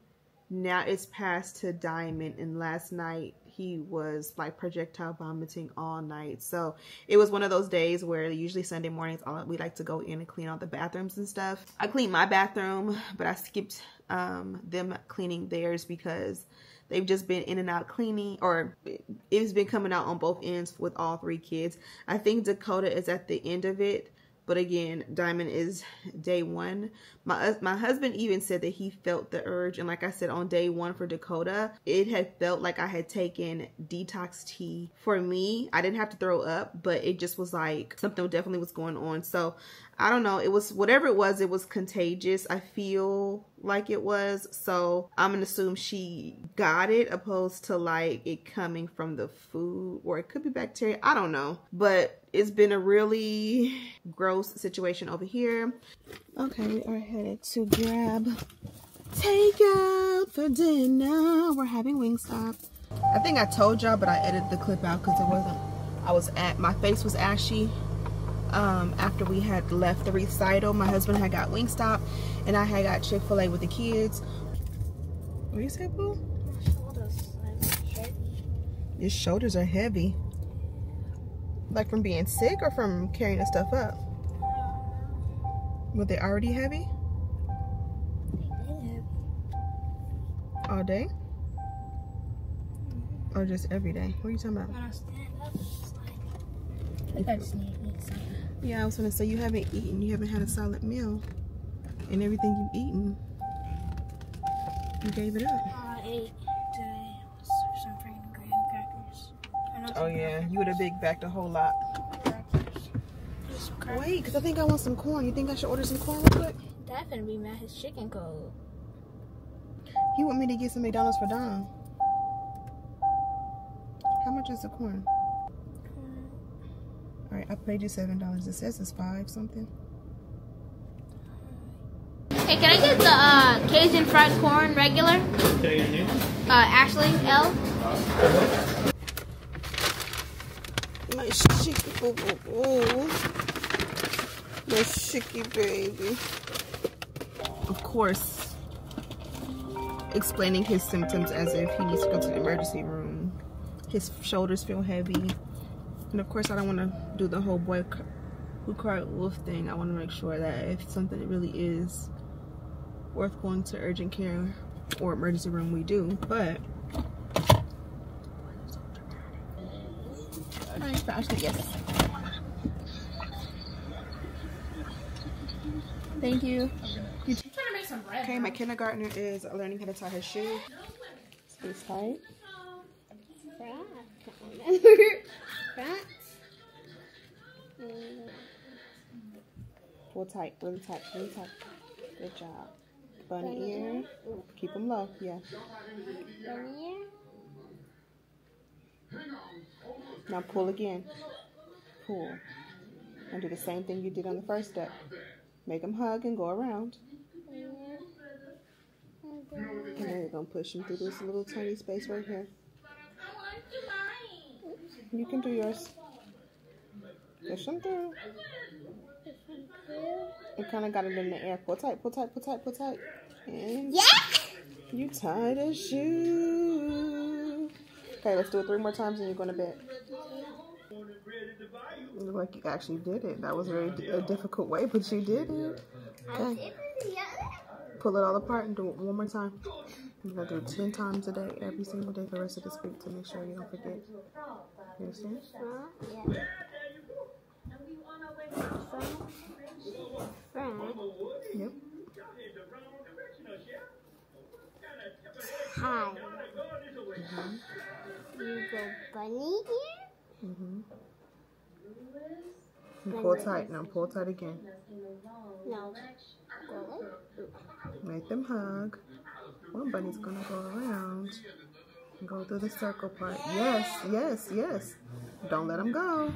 Now it's passed to Diamond, and last night he was like projectile vomiting all night. So it was one of those days where usually Sunday mornings we like to go in and clean all the bathrooms and stuff. I cleaned my bathroom, but I skipped them cleaning theirs because they've just been in and out cleaning, or it's been coming out on both ends with all three kids. I think Dakota is at the end of it, but again, Diamond is day one. My husband even said that he felt the urge, and like I said, on day one for Dakota, it had felt like I had taken detox tea. For me, I didn't have to throw up, but it just was like something definitely was going on. So I don't know, it was whatever it was contagious. I feel like it was, so I'm gonna assume she got it, opposed to like it coming from the food, or it could be bacteria. I don't know, but it's been a really gross situation over here. Okay, we are headed to grab takeout for dinner. We're having Wingstop. I think I told y'all, but I edited the clip out because it wasn't. My face was ashy. After we had left the recital, my husband had got Wingstop, and I had got Chick-fil-A with the kids. What do you say, boo? Your shoulders are heavy. Like from being sick or from carrying the stuff up? Were they already heavy? All day? Or just every day? What are you talking about? When I stand up, it's like, I just need to eat something. Yeah, I was gonna say, you haven't eaten. You haven't had a solid meal. And everything you've eaten, you gave it up. I ate today some freaking graham crackers. Oh yeah, you would have big backed a whole lot. Wait, because I think I want some corn. You think I should order some corn real quick? That finna be mad his chicken cold. You want me to get some McDonald's for Dom? How much is the corn? Alright, I paid you $7. It says it's $5 something. Hey, can I get the Cajun fried corn regular? Ashley L. My chicky my chicky baby. Of course, explaining his symptoms as if he needs to go to the emergency room. His shoulders feel heavy. And of course, I don't want to do the whole boy who cried wolf thing. I want to make sure that if something really is worth going to urgent care or emergency room, we do. But alright, for Ashley, yes. Thank you. I'm trying to make some bread. Okay, my kindergartner is learning how to tie her shoe. It's tight. Pull tight, really tight, really tight. Good job. Bunny ear. Keep them low, yeah. Bunny ear. Now pull again. Pull. And do the same thing you did on the first step. Make them hug and go around. And then you're going to push them through this little tiny space right here. You can do yours. Push them through. You kind of got it in the air. Pull tight, pull tight, pull tight, pull tight. And yeah! You tied a shoe. Okay, let's do it 3 more times and you're going to bed. You look like you actually did it. That was a difficult way, but you did it. Okay. Pull it all apart and do it 1 more time. You're going to do it 10 times a day, every single day for the rest of this week to make sure you don't forget. You understand? Yeah. Yep. Hi. You go bunny here? And pull tight. Now pull tight again. No. Make them hug. One bunny's gonna go around and go through the circle part. Yes, yes, yes. Don't let them go.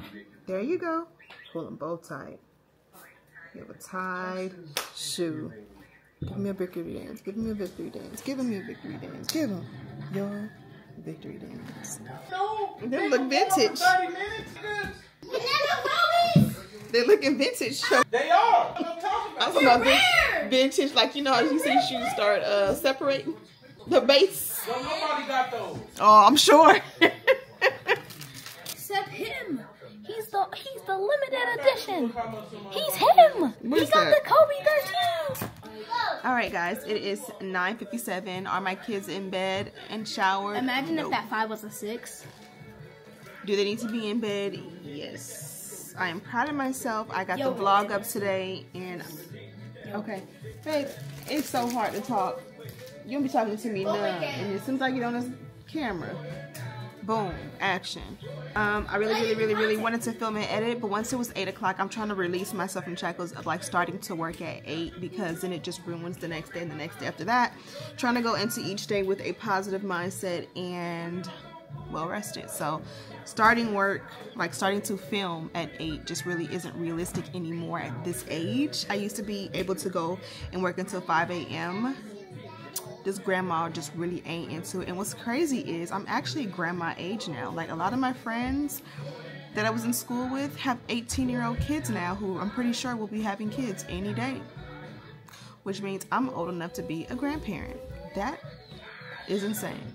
There you go. Pull them both tight. You have a tied shoe. Give me a victory dance. Give me a victory dance. Give him your victory dance. Give him your victory dance. No. They look vintage. 30 minutes. They're looking vintage. They are. I'm talking about. Vintage, like you know how you see shoes start separating the base. Well, nobody got those. Oh, I'm sure. Except him. He's the limited edition. He's him. He got the Kobe 13. All right, guys. It is 9:57. Are my kids in bed and showered? Imagine if that 5 was a 6. Do they need to be in bed? Yes. I am proud of myself. I got the vlog up today, and okay, babe, it's so hard to talk. You don't be talking to me now, and as soon as I get on this camera, boom, action. I really wanted to film and edit, but once it was 8 o'clock, I'm trying to release myself from shackles of like starting to work at 8 because then it just ruins the next day and the next day after that. Trying to go into each day with a positive mindset and well rested. So starting work, like starting to film at 8 just really isn't realistic anymore at this age. I used to be able to go and work until 5 a.m. This grandma just really ain't into it. And what's crazy is I'm actually grandma age now. Like a lot of my friends that I was in school with have 18-year-old kids now who I'm pretty sure will be having kids any day. Which means I'm old enough to be a grandparent. That is insane.